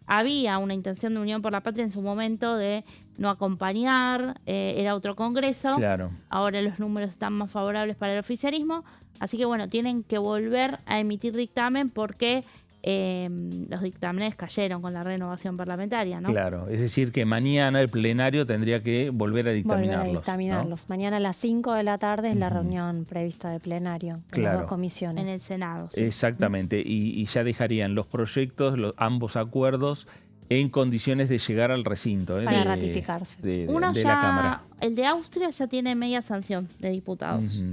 había una intención de Unión por la Patria en su momento de no acompañar, era otro congreso. Claro. Ahora los números están más favorables para el oficialismo, así que bueno, tienen que volver a emitir dictamen porque los dictámenes cayeron con la renovación parlamentaria, ¿no? Claro, es decir que mañana el plenario tendría que volver a dictaminarlos. ¿no? Mañana a las 5 de la tarde es la reunión prevista de plenario de las dos comisiones. En el Senado. Sí. Exactamente, y ya dejarían los proyectos, ambos acuerdos, en condiciones de llegar al recinto. Para ratificarse. Uno de ya, la Cámara. el de Austria ya tiene media sanción de diputados.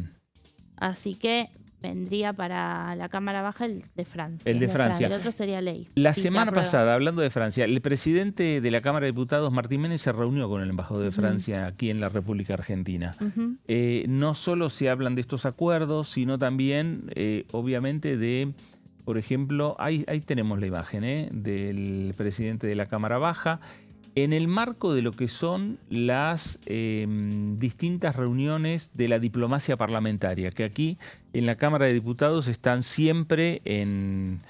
Así que vendría para la Cámara Baja el de Francia. El de Francia. El otro sería ley. La semana pasada, hablando de Francia, el presidente de la Cámara de Diputados, Martín Menem, se reunió con el embajador de Francia aquí en la República Argentina. No solo se hablan de estos acuerdos, sino también, obviamente, de, por ejemplo, ahí tenemos la imagen del presidente de la Cámara Baja, en el marco de lo que son las distintas reuniones de la diplomacia parlamentaria, que aquí en la Cámara de Diputados están siempre en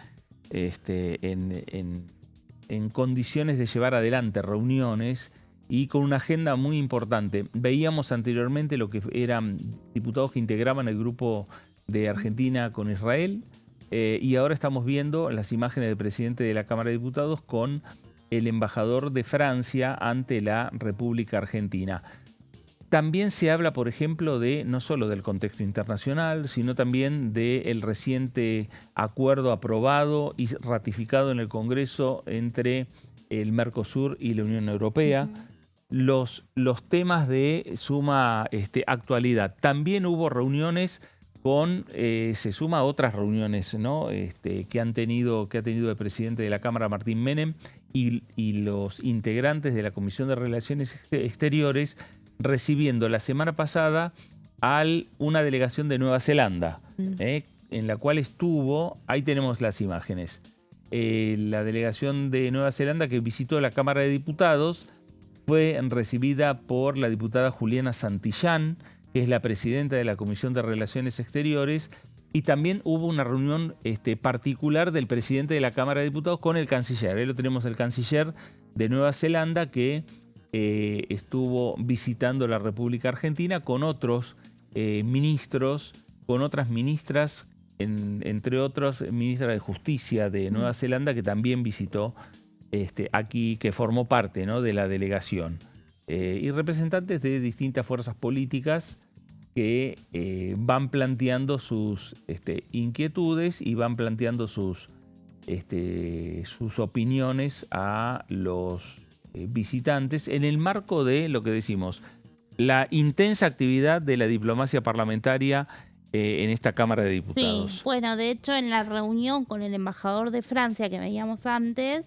condiciones de llevar adelante reuniones y con una agenda muy importante. Veíamos anteriormente lo que eran diputados que integraban el grupo de Argentina con Israel, y ahora estamos viendo las imágenes del presidente de la Cámara de Diputados con el embajador de Francia ante la República Argentina. También se habla, por ejemplo, no solo del contexto internacional, sino también del reciente acuerdo aprobado y ratificado en el Congreso entre el Mercosur y la Unión Europea. Los temas de suma actualidad. También hubo reuniones se suma a otras reuniones, ¿no? que ha tenido el presidente de la Cámara, Martín Menem, y los integrantes de la Comisión de Relaciones Exteriores, recibiendo la semana pasada a una delegación de Nueva Zelanda, en la cual estuvo, ahí tenemos las imágenes, la delegación de Nueva Zelanda que visitó la Cámara de Diputados fue recibida por la diputada Juliana Santillán, que es la presidenta de la Comisión de Relaciones Exteriores, y también hubo una reunión particular del presidente de la Cámara de Diputados con el canciller. Ahí lo tenemos, el canciller de Nueva Zelanda, que estuvo visitando la República Argentina con otros ministros, con otras ministras, entre otros, ministra de Justicia de Nueva Zelanda, que también visitó aquí, que formó parte, ¿no?, de la delegación. Y representantes de distintas fuerzas políticas que van planteando sus inquietudes y van planteando sus opiniones a los visitantes en el marco de lo que decimos, la intensa actividad de la diplomacia parlamentaria en esta Cámara de Diputados. Sí, bueno, de hecho en la reunión con el embajador de Francia que veíamos antes,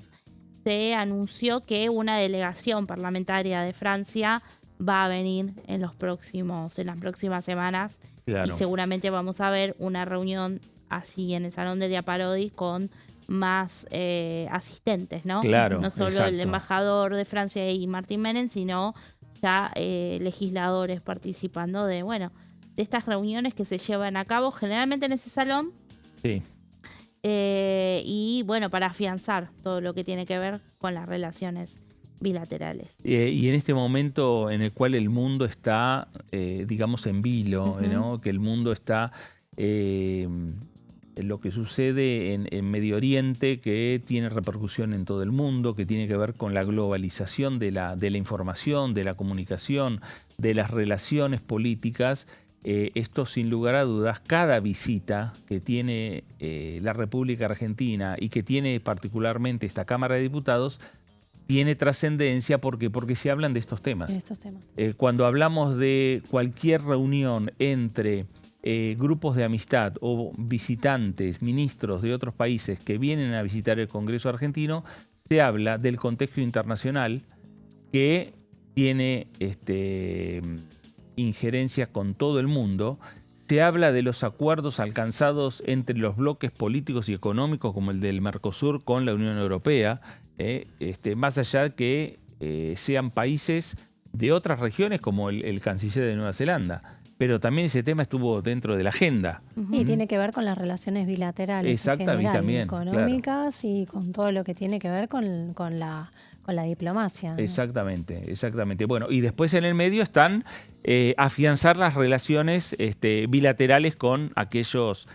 se anunció que una delegación parlamentaria de Francia va a venir en las próximas semanas. Claro. Y seguramente vamos a ver una reunión así en el Salón de Parodi con más asistentes, ¿no? Claro, no solo exacto. El embajador de Francia y Martín Menem, sino ya legisladores participando de estas reuniones que se llevan a cabo generalmente en ese salón. Sí. Y para afianzar todo lo que tiene que ver con las relaciones bilaterales. Y en este momento en el cual el mundo está, digamos, en vilo, ¿no? Que el mundo está, lo que sucede en Medio Oriente, que tiene repercusión en todo el mundo, que tiene que ver con la globalización de la información, de la comunicación, de las relaciones políticas. Esto, sin lugar a dudas, cada visita que tiene la República Argentina y que tiene particularmente esta Cámara de Diputados tiene trascendencia porque se hablan de estos temas. Cuando hablamos de cualquier reunión entre grupos de amistad o visitantes, ministros de otros países que vienen a visitar el Congreso argentino, se habla del contexto internacional que tiene injerencia con todo el mundo. Se habla de los acuerdos alcanzados entre los bloques políticos y económicos como el del Mercosur con la Unión Europea, más allá que sean países de otras regiones como el canciller de Nueva Zelanda. Pero también ese tema estuvo dentro de la agenda. Y tiene que ver con las relaciones bilaterales, exactamente, también, económicas, claro. Y con todo lo que tiene que ver con la diplomacia, ¿no? Exactamente. Bueno, y después en el medio están afianzar las relaciones bilaterales con aquellos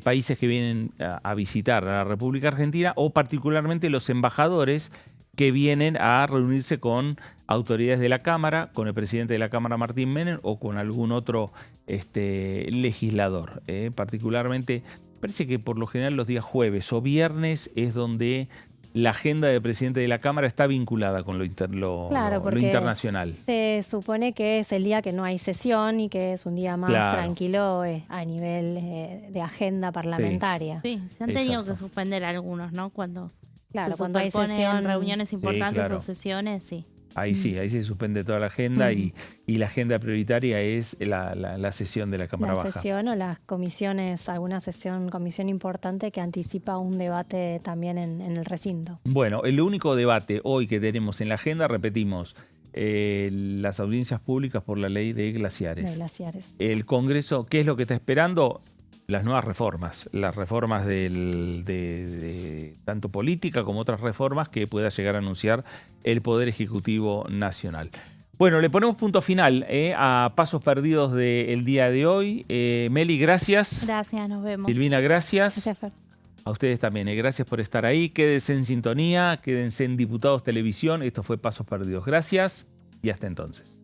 países que vienen a visitar a la República Argentina o particularmente los embajadores que vienen a reunirse con autoridades de la Cámara, con el presidente de la Cámara Martín Menem o con algún otro legislador. Particularmente, parece que por lo general los días jueves o viernes es donde la agenda del presidente de la Cámara está vinculada con lo internacional. Se supone que es el día que no hay sesión y que es un día más tranquilo a nivel de agenda parlamentaria. Sí, se han tenido que suspender algunos, ¿no? Cuando hay sesión, reuniones importantes o sesiones, sí. Ahí sí, ahí se suspende toda la agenda y la agenda prioritaria es la sesión de la Cámara Baja. La sesión o las comisiones, alguna comisión importante que anticipa un debate también en el recinto. Bueno, el único debate hoy que tenemos en la agenda, repetimos, las audiencias públicas por la ley de glaciares. El Congreso, ¿qué es lo que está esperando? Las nuevas reformas, las reformas de tanto política como otras reformas que pueda llegar a anunciar el Poder Ejecutivo Nacional. Bueno, le ponemos punto final a Pasos Perdidos del día de hoy. Meli, gracias. Gracias, nos vemos. Silvina, gracias. Gracias, Fer. A ustedes también, gracias por estar ahí. Quédense en sintonía, quédense en Diputados Televisión. Esto fue Pasos Perdidos. Gracias y hasta entonces.